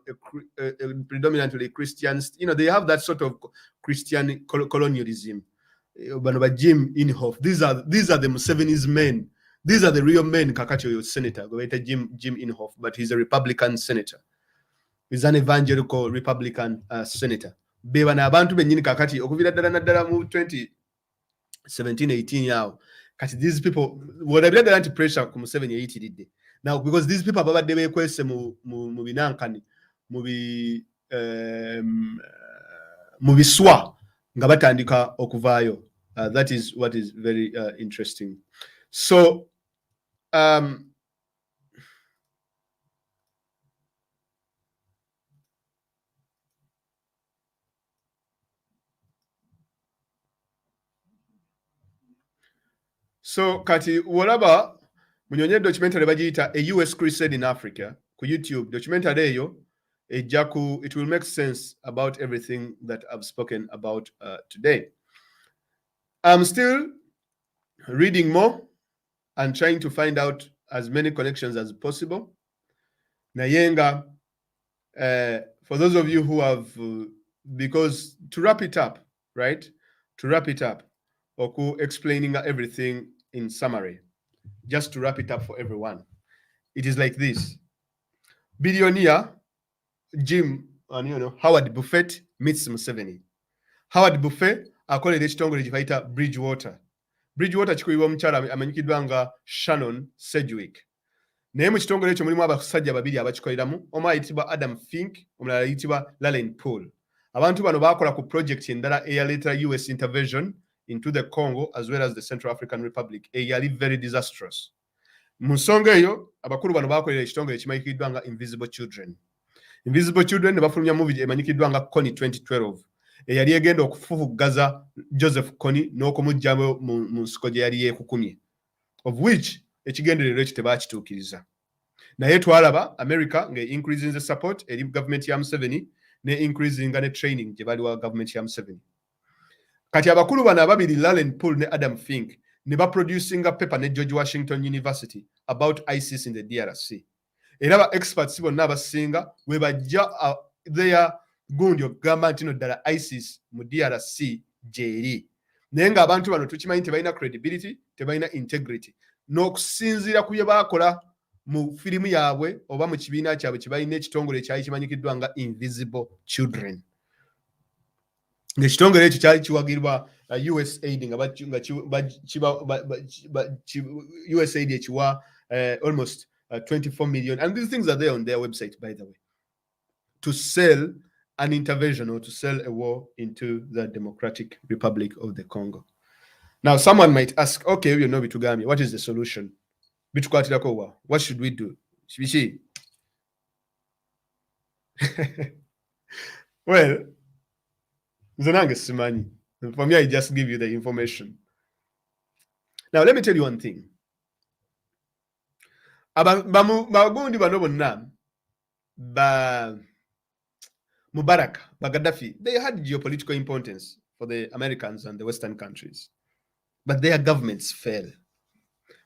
a predominantly Christians. You know, they have that sort of Christian colonialism. Bano ba Jim Inhofe. These are the Museveni's men. These are the real men. Kakati senator, go Jim Inhofe, but he's a Republican senator. He's an evangelical Republican senator. Beba na abantu benyini kakati okuvira ddala mu 2017-18 yao. Kati these people whatever the anti pressure ku Museveni yayitiridde. Now because these people ababadde bekwese mu binankani mu biswa nga batandika okuvaayo. That is what is very interesting. So so kati wolaba munyonye documentary bagiyita A US Crusade in Africa ku YouTube. Documentary eyo ejaku, it will make sense about everything that I've spoken about today. I'm still reading more and trying to find out as many connections as possible. Nayenga, for those of you who have, because to wrap it up, right? To wrap it up, Oku explaining everything in summary, just to wrap it up for everyone. It is like this. Billionaire Jim, and you know, Howard Buffett meets Museveni. Howard Buffett akolera ekitongole kye bayita Bridgewater. Bridgewater kikuyibwa omukyala amanyikiddwa nga Shannon Sedgwick. Naye mu kitongole ekyo mulimu abasajja babiri abakikoleramu, omu ayitibwa Adam Fink, omulala ayitibwa Lalen Poole. Abantu bano bakola ku project endala eyaleeta US intervention into the Congo as well as the Central African Republic. Eyali very disastrous. Mu nsonga eyo abakulu bano bakolera ekitongole ekimanyikiddwa nga Invisible Children. Invisible Children ne bafulumya movie emanyikiddwa nga Kony 2012. Eyali egenda okufufugaza Joseph Kony n'okumugjamu mu nsiko gye yali yeekukumye, of which ekigendererwa ekyo tebaakituukiriza. Naye twalaba America nga increasing the support eri government ya Museveni ne increasing ne training gye bali wa government ya Museveni. Kati abakulu bano ababiri Lalen Poole ne Adam Fink ne baproducinga paper ne George Washington University about ISIS in the DRC. Era ba experts bonna abasinga we bajja their gundi okugamba nti no ddala ISIS mu DRC gyeri. Naye nga abantu bano tukimanyi tebalina credibility, tebalina integrity. N'okusinziira ku bye baakola mu firimu yaabwe oba mu kibiina kyabwe kye balina ekitongole kyali kimanyikiddwa nga Invisible Children. Ng'ekitongole ekyo kyali kiwagirwa USAID nga USAID ekiwa almost 24 million. And these things are there on their website, by the way, to sell an intervention or to sell a war into the Democratic Republic of the Congo. Now, someone might ask, okay, you know, Bitugami, what is the solution? What should we do? Well, for me, I just give you the information. Now, let me tell you one thing. Mubarak, Gaddafi, they had geopolitical importance for the Americans and the Western countries, but their governments fell.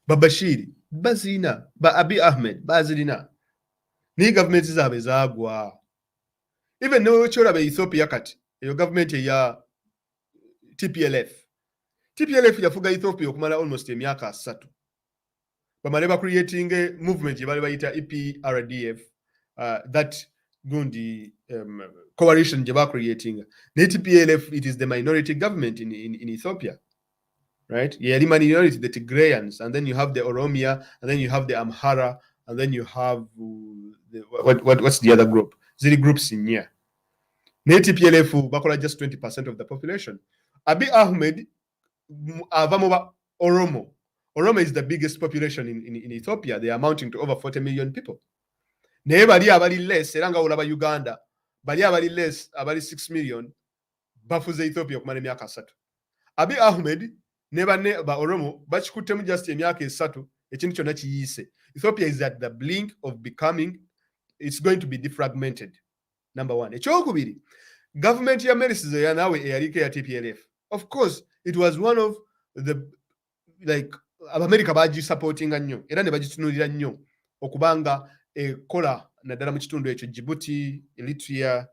Bashir, Bazina, Abiy Ahmed, Bazirina, ni governments zabe zagwa. Even though chola be Ethiopia kat, your government ya TPLF yafuga Ethiopia okumala almost emyaka 3. Bamaleba creating a movement yebali bayita EPRDF, that gundi coalition jeba creating. The TPLF, it is the minority government in Ethiopia, right? Yeah, the minority, the Tigrayans, and then you have the Oromia, and then you have the Amhara, and then you have what's the other group? Ziri groups in here. The TPLF bakola just 20% of the population. Abiy Ahmed avamu Oromo. Oromo is the biggest population in Ethiopia. They are amounting to over 40 million people. Naye bali abali less era nga olaba Uganda bali abali less abali 6 million bafuze Ethiopia okumala emyaka 3. Abiy Ahmed ne banne ba Oromo bakikuttemu just emyaka 3 ekintu kyonna kiyise. Ethiopia is at the blink of becoming, it's going to be defragmented. Number one. Ekyokubiri, government ya Merisize ya nawe eyaliko ya TPLF. Of course, it was one of the, like, America baji supporting nnyo era ne bagitunulira nnyo okubanga ekola naddala mu kitundu ekyo Djibouti, Eritrea,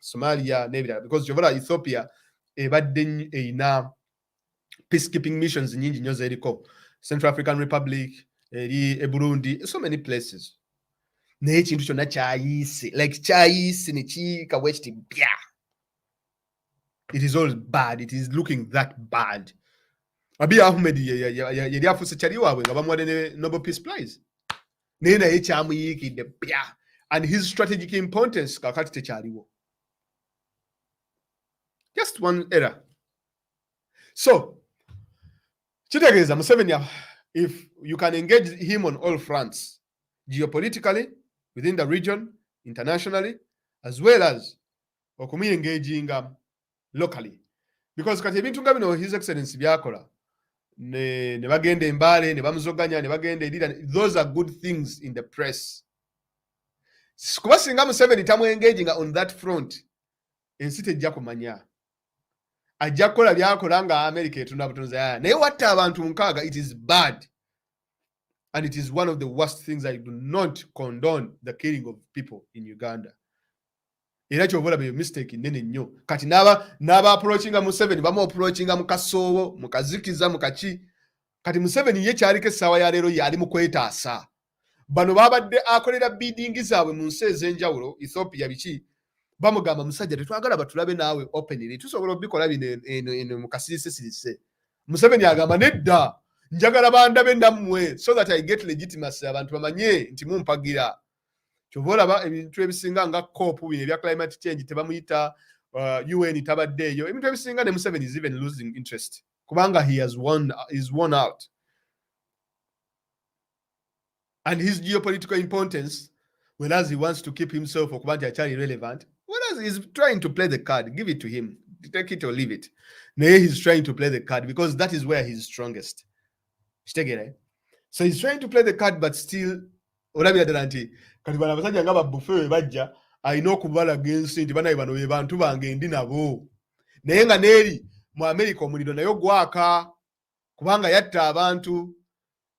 Somalia n'ebirala, because kyobola Ethiopia ebadde eyina peacekeeping missions nyingi nnyo zeriko. Central African Republic, eri Burundi, so many places. Naye ekintu kyonna kyayise, like kyayise ne kiyika bwe kiti bya. It is all bad. It is looking that bad. Abiy Ahmed yali afuuse kyali waabwe nga bamuwadde ne Nobel Peace Prize. Naye naye kyamuyikidde bya. And his strategic importance kakati tekyaliwo. Just one error. So, kitegeeza Museveni, if you can engage him on all fronts, geopolitically, within the region, internationally, as well as engaging locally. Because kati ebintu nga bino His Excellency byakola, ne bagenda embale, ne bamuzoganya, ne bagenda edira, those are good things in the press. Kuba singa Museveni tamu engaging on that front, ensi tejja kumanya. Ajja kukola byakola nga America etunda butunzi ya. Naye watta abantu 6, it is bad. And it is one of the worst things. I do not condone the killing of people in Uganda. Era kyobola be mistake nene nnyo. Kati naba approachinga Museveni, bamu approachinga mukasobo, mukazikiza, mukachi. Kati Museveni ye kyaliko essaawa ya leero yali mu kwetaasa. Bano babadde akolera bidding zaabwe mu nsi ez'enjawulo, Ethiopia biki, bamugamba musajja tetwagala batulabe naawe openly, tusobola obikola bino mu kasirise. Museveni agamba nedda, njagala bandabe nammwe so that I get legitimacy, abantu bamanye nti mumpagira. Kyova olaba ebintu ebisinga nga COP bino ebya climate change tebamuyita UN tabaddeeyo. Ebintu ebisinga ne Museveni is even losing interest. Kubanga he's won out. And his geopolitical importance, whereas he wants to keep himself okuba nti akyali relevant, whereas he's trying to play the card, give it to him. Take it or leave it. Naye he's trying to play the card because that is where he's strongest. So he's trying to play the card, but still, olabira ddala nti kati bano abasajja nga babbufe we bajja alina okubalaga ensi nti banaye bano be bantu bange ndi nabo. Naye nga neeri mu America omuliro nayo gwaka kubanga yatta abantu.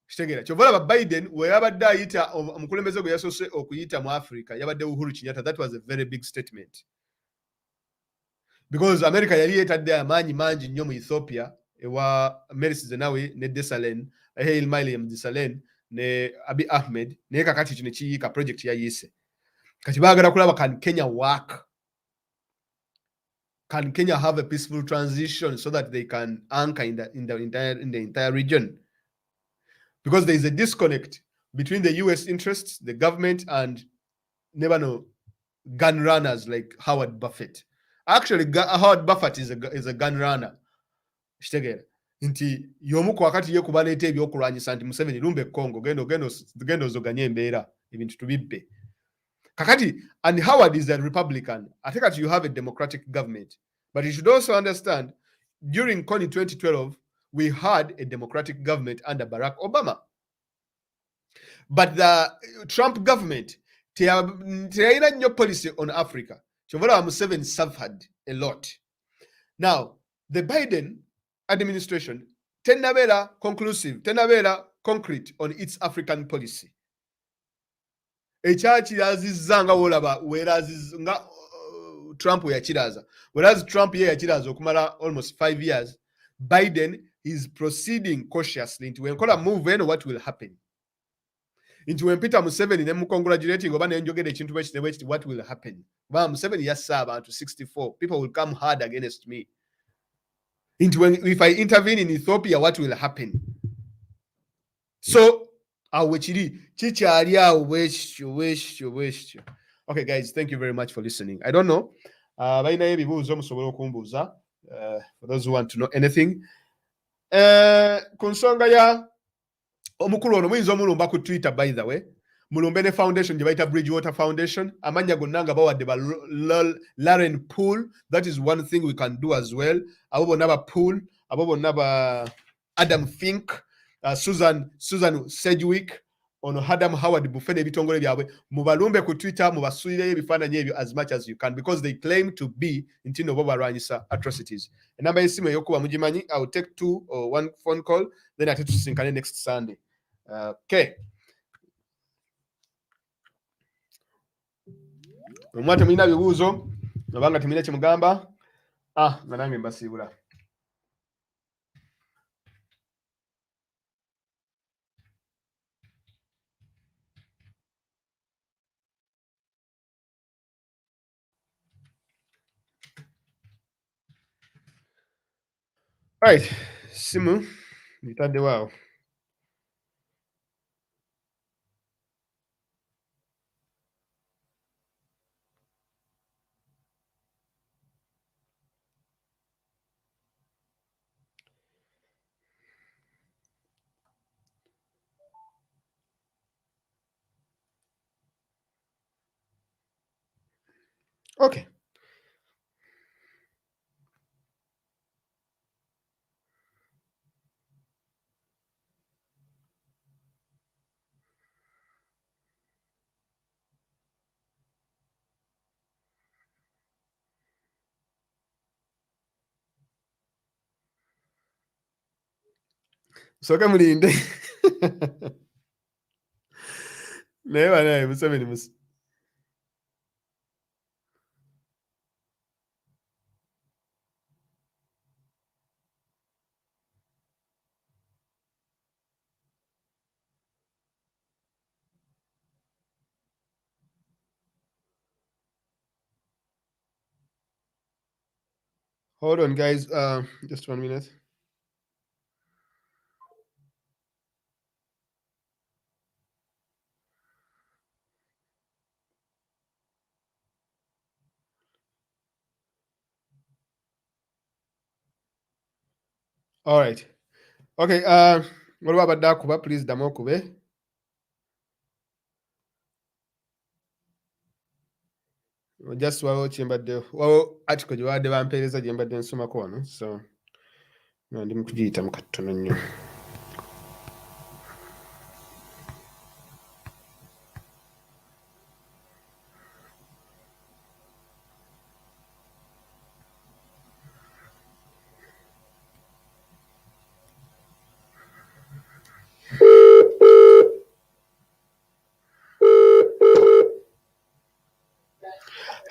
Kitegeera kyova olaba Biden we yabadde ayita omukulembeze gwe yasoose okuyita mu Africa yabadde Uhuru Kenyatta. That was a very big statement. Because America yali yeetadde amaanyi mangi nnyo mu Ethiopia ewa Merisize nawe ne Desalegn, Haile Mariam Desalegn ne Abiy Ahmed, naye kakati kino kiyiika project yayise. Kati baagala kulaba, can Kenya work? Can Kenya have a peaceful transition so that they can anchor in the entire region? Because there is a disconnect between the US interests, the government, and never know gun runners like Howard Buffett. Actually, Howard Buffett is a gun runner. Kitegeera nti y'omu wakati ye kubaleeta ebyokulwanyisa nti Museveni lumbe Congo gendo zoganye embeera ebintu tubibbe. Kakati, and Howard is a Republican. I think that you have a democratic government. But you should also understand, during 2012, we had a democratic government under Barack Obama. But the Trump government, teyina nnyo policy on Africa. Chovola Museveni suffered a lot. Now, the Biden administration tenabera conclusive, tenabera concrete on its African policy. Ekyakiraazizza nga wolaba whereas nga Trump yakiraza. Whereas Trump ye yakiraza okumala almost 5 years, Biden is proceeding cautiously into when kola move and what will happen. Into when Peter Museveni ne congratulating oba ne njogera ekintu bwe what will happen. Ba Museveni yassa abantu 64. People will come hard against me. Into when if I intervene in Ethiopia, what will happen? So chikyali awo bwekityo. Okay guys, thank you very much for listening. I don't know. Balinayo ebibuuzo musobola okumbuuza. For those who want to know anything. ku nsonga ya omukulu ono muyinza omulumba ku Twitter, by the way, mulumbe ne foundation gye bayita Bridgewater Foundation, amanya gonna nga bawadde ba Lauren Pool. That is one thing we can do as well. Abo bonna ba Pool, abo bonna ba Adam Fink, Susan Sedgwick, ono Adam Howard Buffene ebitongole byabwe, mubalumbe ku Twitter, mubasulireyo ebifaananyi ebyo as much as you can, because they claim to be ntino bo balwanyisa atrocities. Enamba y'essimu ey'okuba mugimanyi. I will take 2 or 1 phone call, then ate tusinkane next Sunday. Okay. Omwate mulina bibuuzo obanga temulina kye mugamba, nga nange mbasiibula. Right, simu bitadde waawo. Okay. Soke mulinde. Naye banaye Museveni Hold on, guys. Just 1 minute. All right. Okay. What about Dakuba? Please, Damokube. Just chimbadde. Article gye bawadde bampeereza gye mbadde nsomako wano. So, ndi mu kugiyita mu katono nnyo.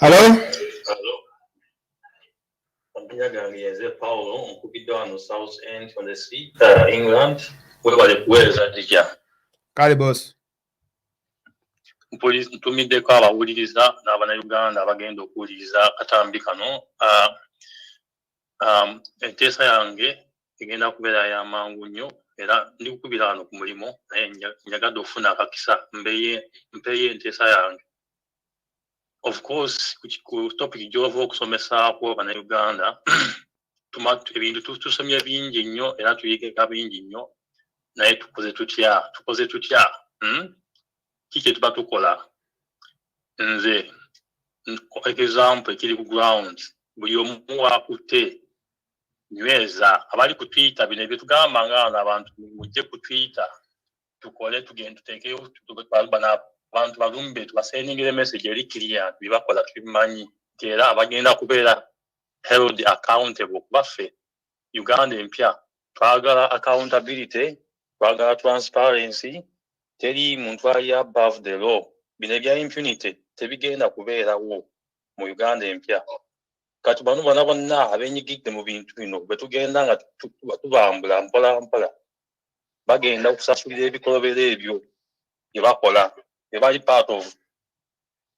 Hello? Paulo, nkubidde wano South End on the Sea, England. Webale dija. Kale boss. Police ntumiddeko abawuliriza n'Abannayuganda abagenda okuwuliriza katambi kano. Enteesa yange egenda kubeera y'amangu nnyo era ndi kukubira wano ku mulimu naye njagadde okufuna akakisa mpeeyo enteesa yange. Of course, ku topic gy'ova okusomesaako Bannayuganda, ebintu tusomye bingi nnyo era tuyiga bingi nnyo, naye tukoze tutya? Kiki kye tuba tukola? Nze example ekiri ku ground, buli omu waakutte nyweza abali ku Twitter, bino bye tugamba nga abantu mujje ku Twitter tukole tugende tuteekeyo abantu balumbe tubasendingire message eri clear bye bakola tubimanyi era abagenda kubeera held accountable baffe. Uganda empya twagala accountability, twagala transparency, teri muntu ali above the law. Bino ebya impunity tebigenda kubeerawo mu Uganda empya. Kati bano bonna abenyigidde mu bintu bino bwe tugenda nga tubambula mpola bagenda okusasulira ebikolobero ebyo bye bakola bye bali part of.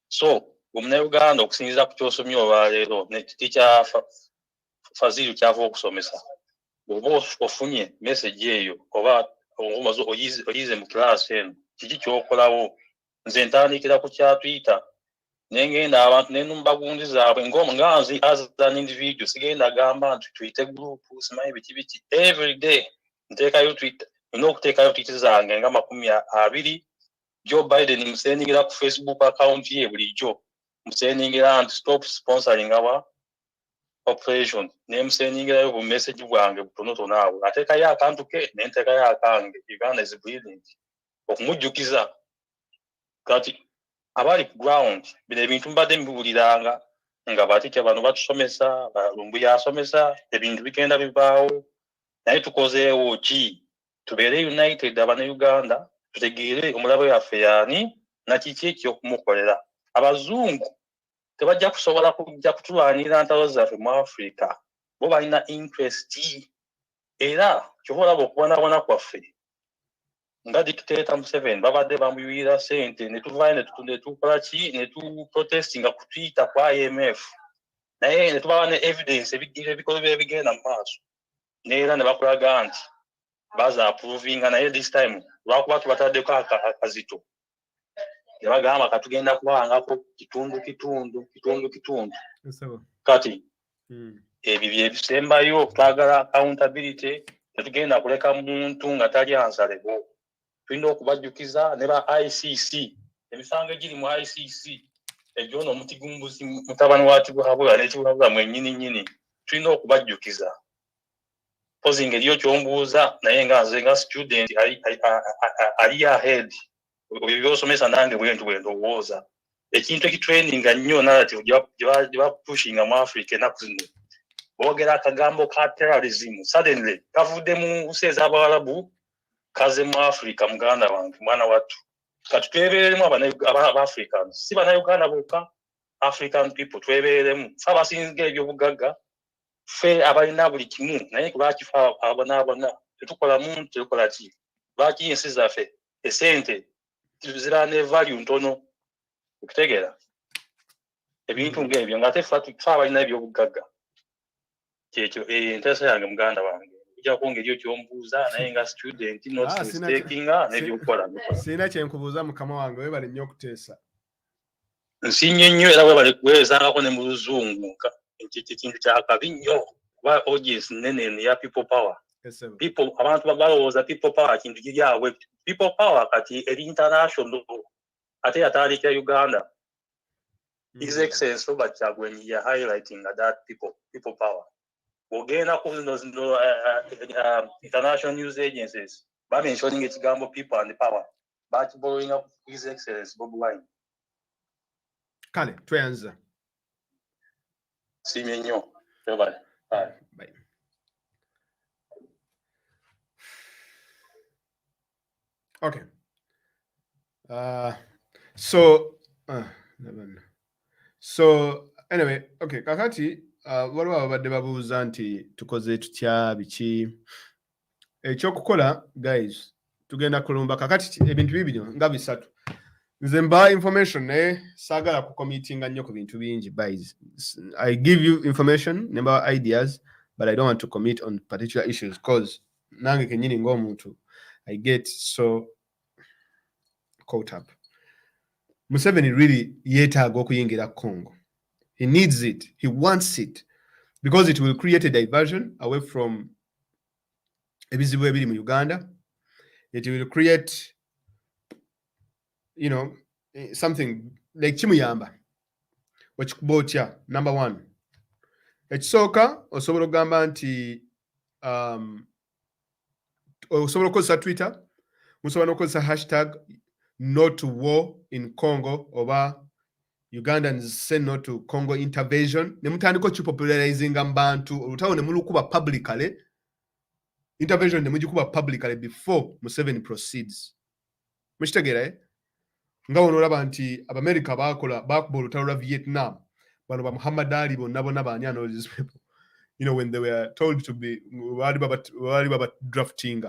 So Omunnayuganda okusinziira ku kyosomye olwaleero ne tikya Fazilu kyava okusomesa, bw'oba ofunye message eyo oba oyize mu class eno, kiki kyokolawo? Nze ntandikira ku kya Twitter nengenda abantu nenumba gundi zaabwe nganzi as an individual sigenda gamba nti tuyite group simanyi biki every day nteekayo tweet okuteekayo tweet zange nga 20 Joe Biden museningira ku Facebook account ye bulijjo museningira nti stop sponsoring our operation nemuseningirayo bu message bwange butonotono awo ateekayo akantu ke nenteekayo akange Uganda is brilliant okumujjukiza kati abali ku ground bino ebintu mbadde mbiwuliranga nga batikya bano batusomesa balumbu yasomesa ebintu bigenda bivaawo naye tukozeewo ki tubeere united Uganda tutegeere omulabe waffe yaani nakiki ekyokumukolera abazungu tebajja kusobola kujja kutulwanirira ntalo zaffe mu Africa bo balina interest era kyobalaba okubonabona kwaffe nga dictator Museveni babadde bamuyuira sente netuvaayo netukola ki netuprotestinga ku Twitter kwa IMF naye netubaba ne evidence ebikolo bigenda mu maaso neera ne bakulaga nti baza approvinga naye this time lwakuba tubataddeko akazito ne bagamba katugenda kubawangako kitundu kati ebyo byebisembayo twagala accountability tetugenda kuleka muntu nga tali ansalebo tulina okubajjukiza ne ba ICC emisango egiri mu ICC egyono omutigumbuzi mutabani wa Tibuhabula n'Etibuhabula mwennyini tulina okubajjukiza pozi ngeriyo kyombuuza naye nga nze nga student ali ahead ebyo byosomesa nange bwe ndowooza ekintu ekitraininga nnyo narrative gye bapushinga mu Africa ennaku zino boogera akagambo ka terrorism suddenly kavudde mu nsi ez'Abawarabu kaze mu Africa muganda wange mwana wattu kati twebeeremu aba-Africans si bannayuganda bokka African people twebeeremu fe abasinga ebyobugagga fe abalina buli kimu naye lwakifa abona tetukola muntu tetukola ki lwaki ensi zaffe esente ziba ne value ntono okutegeera ebintu ng'ebyo ng'ate fe abalina ebyobugagga kyekyo enteesa yange muganda wange ojjako ngeri kyombuuza naye nga student not mistakinga n'ebyokukola sirina kyenkubuuza mukama wange webale nnyo okuteesa nsinye nnyo era webale kuweerezangako ne mu luzungu ekintu kyakabi nnyo kuba audience nene ya people power abantu balowooza people power kintu kiryabwe people power kati eri international ate yatandikira Uganda His Excellency Robert Kyagulanyi ya highlighting that people power ogenda ku international news agencies bamentioning ekigambo people and power bakiborrowing up His Excellency Bobi Wine kale tweyanza simye nnyo bye. Okay. So anyway, okay, kakati waliwo ababadde babuuza nti tukoze tutya biki ekyokukola guys tugenda kulumba kakati ebintu bibiri nga bisatu nze mba information naye saagala kukomitinga nnyo ku bintu bingi guys. I give you information number ideas but I don't want to commit on particular issues because nange kenyini ng'omuntu I get so caught up. Museveni really yeetaaga okuyingira Congo. He needs it. He wants it. Because it will create a diversion away from ebizibu ebiri mu Uganda. It will create, something like kimuyamba. Wekikubootya, number one. Ekisooka, osobola okugamba nti osobola okukozesa Twitter, musobola n'okukozesa hashtag no to war in Congo oba Ugandans say no to Congo intervention. Ne mutandika okipopularizing mbantu olutawo ne mulukuba publicly intervention ne mugikuba publicly before Museveni proceeds. Mushitegeera nga wono olaba nti Abamerika bakuba olutalo lwa Vietnam bano ba Muhammad Ali bonna baani and all these people, when they were told to be drafting.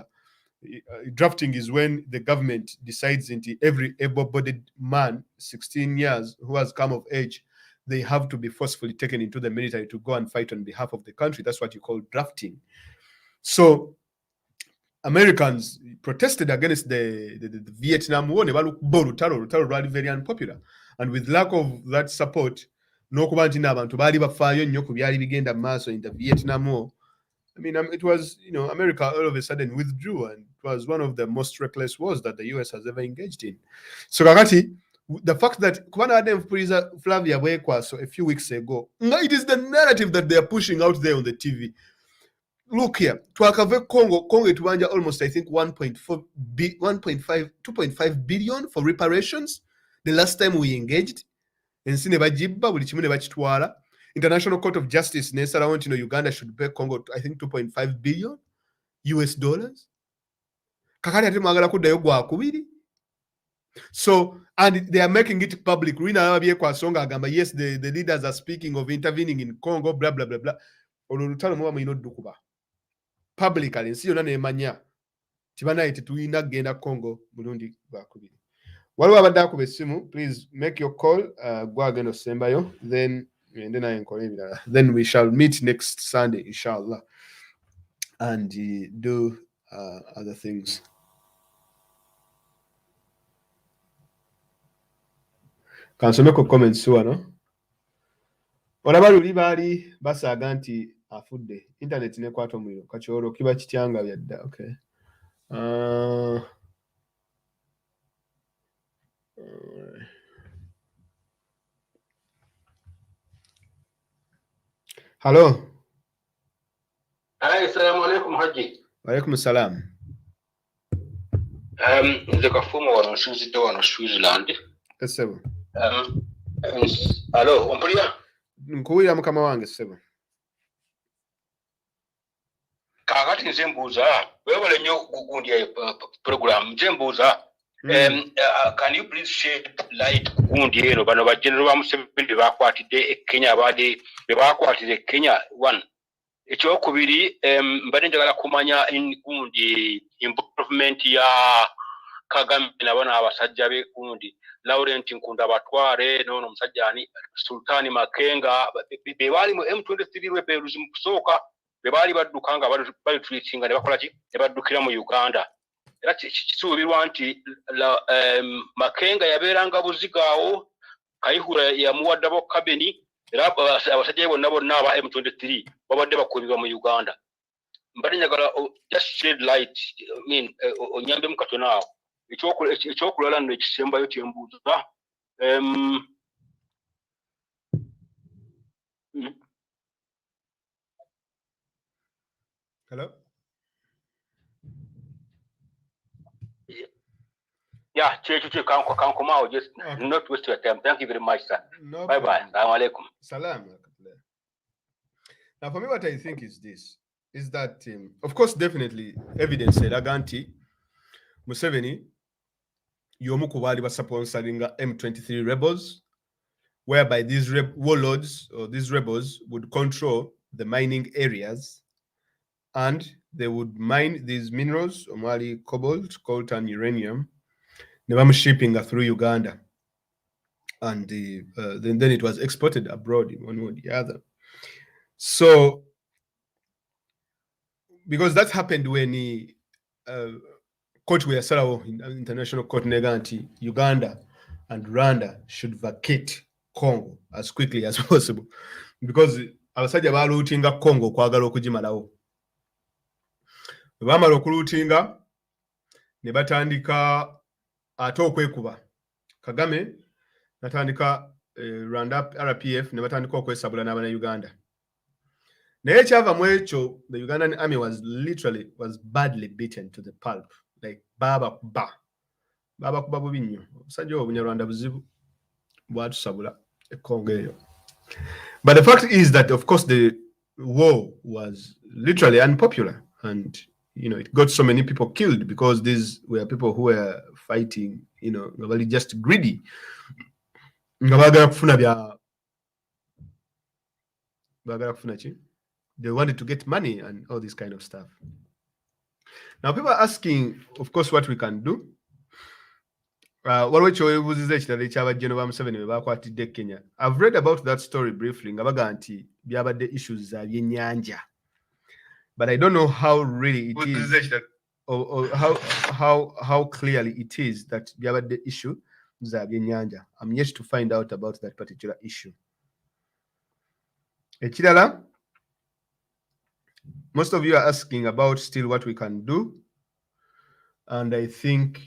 Drafting is when the government decides into every able-bodied man 16 years who has come of age, they have to be forcefully taken into the military to go and fight on behalf of the country. That's what you call drafting. So Americans protested against the Vietnam War. They were very unpopular. and with lack of that support, n'okuba nti n'abantu baali bafaayo nnyo ku byali bigenda mu maaso in the Vietnam War. I mean, it was, America all of a sudden withdrew, and it was one of the most reckless wars that the US has ever engaged in. So kakati, the fact that Flavia Bwekwaso a few weeks ago, it is the narrative that they are pushing out there on the TV. Look here, Twakave Congo Tuanja almost, I think, 2.5 billion for reparations the last time we engaged. International Court of Justice, Uganda should pay Congo, I think, 2.5 billion US dollars. So, and they are making it public. Yes, the leaders are speaking of intervening in Congo, blah, blah, blah, blah. Publicly, see you manya. Tibana iti tuina genda Congo, Burundi, Bakubiri. While please make your call, Guageno Sembayo, then we shall meet next Sunday, inshallah, and do other things. Kansomeko comments no? Olabaluli baali basaaga nti afudde. Internet nekwata omuliro. Kakyolo kiba kityanga byadda. Okay. Hello. Hi, assalamu alaikum Haji. Wa alaikum salam. Nze Kafumo wano nsinzidde wano Switzerland. Essebo. Hello, ompulira? Nkuwulira mukama wange ssebo. Kakati nze mbuuza, weewale nnyo gundi program, nze mbuuza. Can you please shed light gundi eno bano ba General ba Museveni bakwatidde Kenya bebakwatidde Kenya one. Ekyokubiri mbadde njagala kumanya gundi improvement ya Kagame nabona abasajja be gundi Laurent Nkunda Batware nono musajja ani Sultani Makenga be bali mu M23 rebels mu kusooka be bali baddukanga bali tweetinga ne bakola ki ne baddukira mu Uganda era kisuubirwa nti Makenga yabeeranga buzigaawo Kayihura yamuwaddabo kabeni era abasajja bonna aba M23 babadde bakubibwa mu Uganda mbadde njagala just shed light onyambe mu katono awo ekyokulala nno ekisembayo kyembuuza Hello? Yeah, kankomao, just not waste your time. Thank you very much, sir. No bye bye. Assalamu alaikum. Salam. Now, for me, what I think is this: is that, of course, definitely evidence Laganti, Museveni, Yomukubali was sponsoring M23 rebels, whereby these warlords or these rebels would control the mining areas, and they would mine these minerals, Omali, cobalt, coltan, uranium. Never shipping through Uganda, and then it was exported abroad in one way or the other. So, because that happened when the court where Sarao International Court Neganti, Uganda and Rwanda should vacate Congo as quickly as possible, because abasajja balootinga Congo kwagala okugimalawo. Bamala okulootinga ne batandika ate okwekuba. Kagame natandika Rwanda RPF ne batandika okwesabula n'abana Uganda. Naye kyava mu ekyo, the Ugandan army was badly beaten to the pulp, like baba kuba bubi nnyo. Omusajja obunyarwanda buzibu bwatusabula ekongo eyo. But the fact is that, of course, the war was literally unpopular, and it got so many people killed because these were people who were fighting, really just greedy. They wanted to get money and all this kind of stuff. Now, people are asking, of course, what we can do. I've read about that story briefly. Issues but I don't know how really it is, or how clearly it is that the issue za byennyanja. I'm yet to find out about that particular issue. Ekirala, most of you are asking about still what we can do, and I think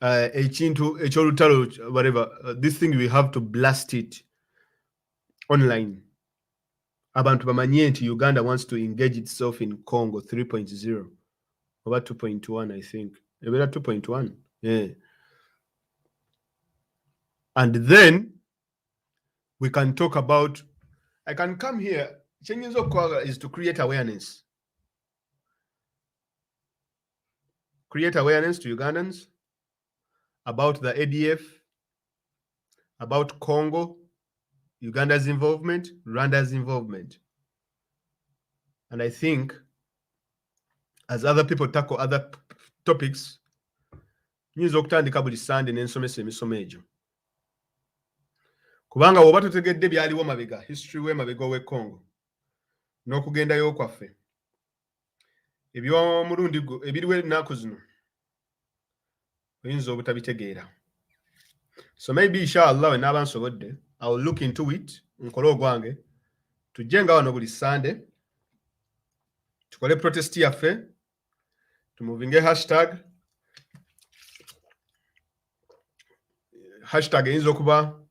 ekintu ekyolutalo, whatever, this thing we have to blast it online. Abantu bamanye nti Uganda wants to engage itself in Congo 3.0 over 2.1, I think. Maybe 2.1. Yeah. And then we can talk about, I can come here, changes of is to create awareness. Create awareness to Ugandans about the ADF, about Congo, Uganda's involvement, Rwanda's involvement. And I think as other people tackle other topics, nyinza okutandika buli Sunday n'ensomesa emisomo egyo. Kubanga woba totegedde byaliwo mabega, history w'emabega w'e Congo, n'okugendayo kwaffe, eby'omulundi ebiriwo ennaku zino, oyinza obutabitegeera. So maybe inshallah when naaba nsobodde, I will look into it, nkole ogwange, tujje nga wano buli Sunday, tukole protest yaffe, tumuvinge hashtag eyinza okuba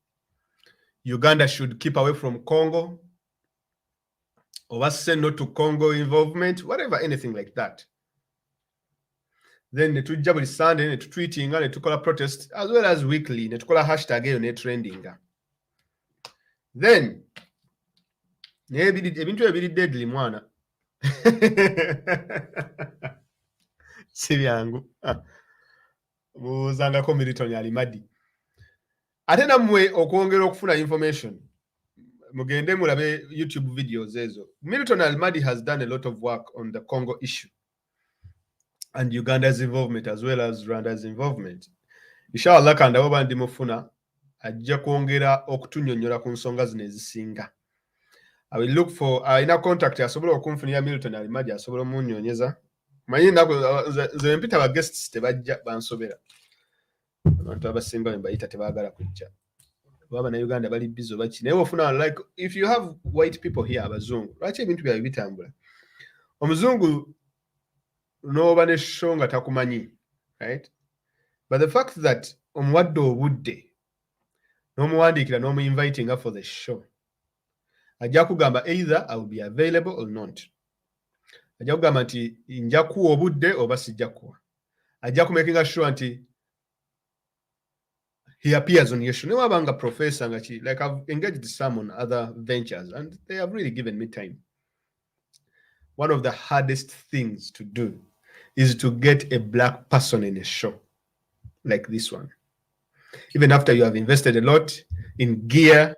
Uganda should keep away from Congo, or say no to Congo involvement, whatever, anything like that. Then netujja buli Sunday netutweetinga netukola protest as well as weekly netukola hashtag eyo netrendinga. Then ebintu ebiri deadly mwana si byangu buuzangako Milton Alimadi. Ate nammwe okwongera okufuna information mugende mulabe YouTube videos ezo. Milton Alimadi has done a lot of work on the Congo issue and Uganda's involvement as well as Rwanda's involvement. Inshallah kanda oba ndi mufuna ajja kwongera okutunnyonnyola ku nsonga zino ezisinga. I will look for ina contact asobola okunfunira Milton Alimadi asobola omunnyonyeza. Manyi nako nze mpita ba guests tebajja bansobera. Abantu abasinga mbayita tebaagala kujja. Baba na Uganda bali busy baki. Naye ofuna like if you have white people here abazungu, lwaki ebintu byawe bitambula? Omuzungu n'oba ne show nga takumanyi, right? But the fact that omuwadde obudde n'omuwandiikira n'omu-inviting for the show, ajja kugamba either I will be available or not. Ajja kugamba nti nja kuwa obudde oba sijja kuwa. Ajja kumakinga sure nti he appears on your show. Newabanga professor ngachi, like I've engaged some on other ventures and they have really given me time. One of the hardest things to do is to get a black person in a show like this one. Even after you have invested a lot in gear,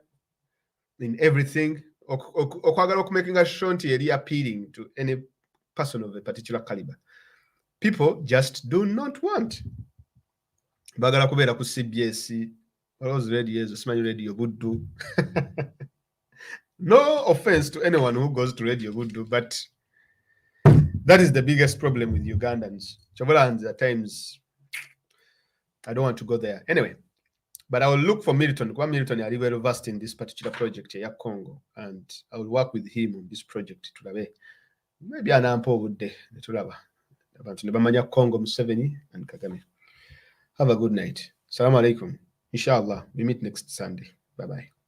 in everything, or making a show appealing to any person of a particular caliber. People just do not want. Bagala kubeera ku CBS, those radios, Smile Radio Buddu. No offense to anyone who goes to Radio Buddu, but that is the biggest problem with Ugandans. Chobolans at times, I don't want to go there. Anyway, but I will look for Milton. Milton is very versed in this particular project here, Congo, and I will work with him on this project. Maybe an ample would day. About Congo, Museveni, and Kagame. Have a good night. Assalamu alaikum. Inshallah, we meet next Sunday. Bye-bye.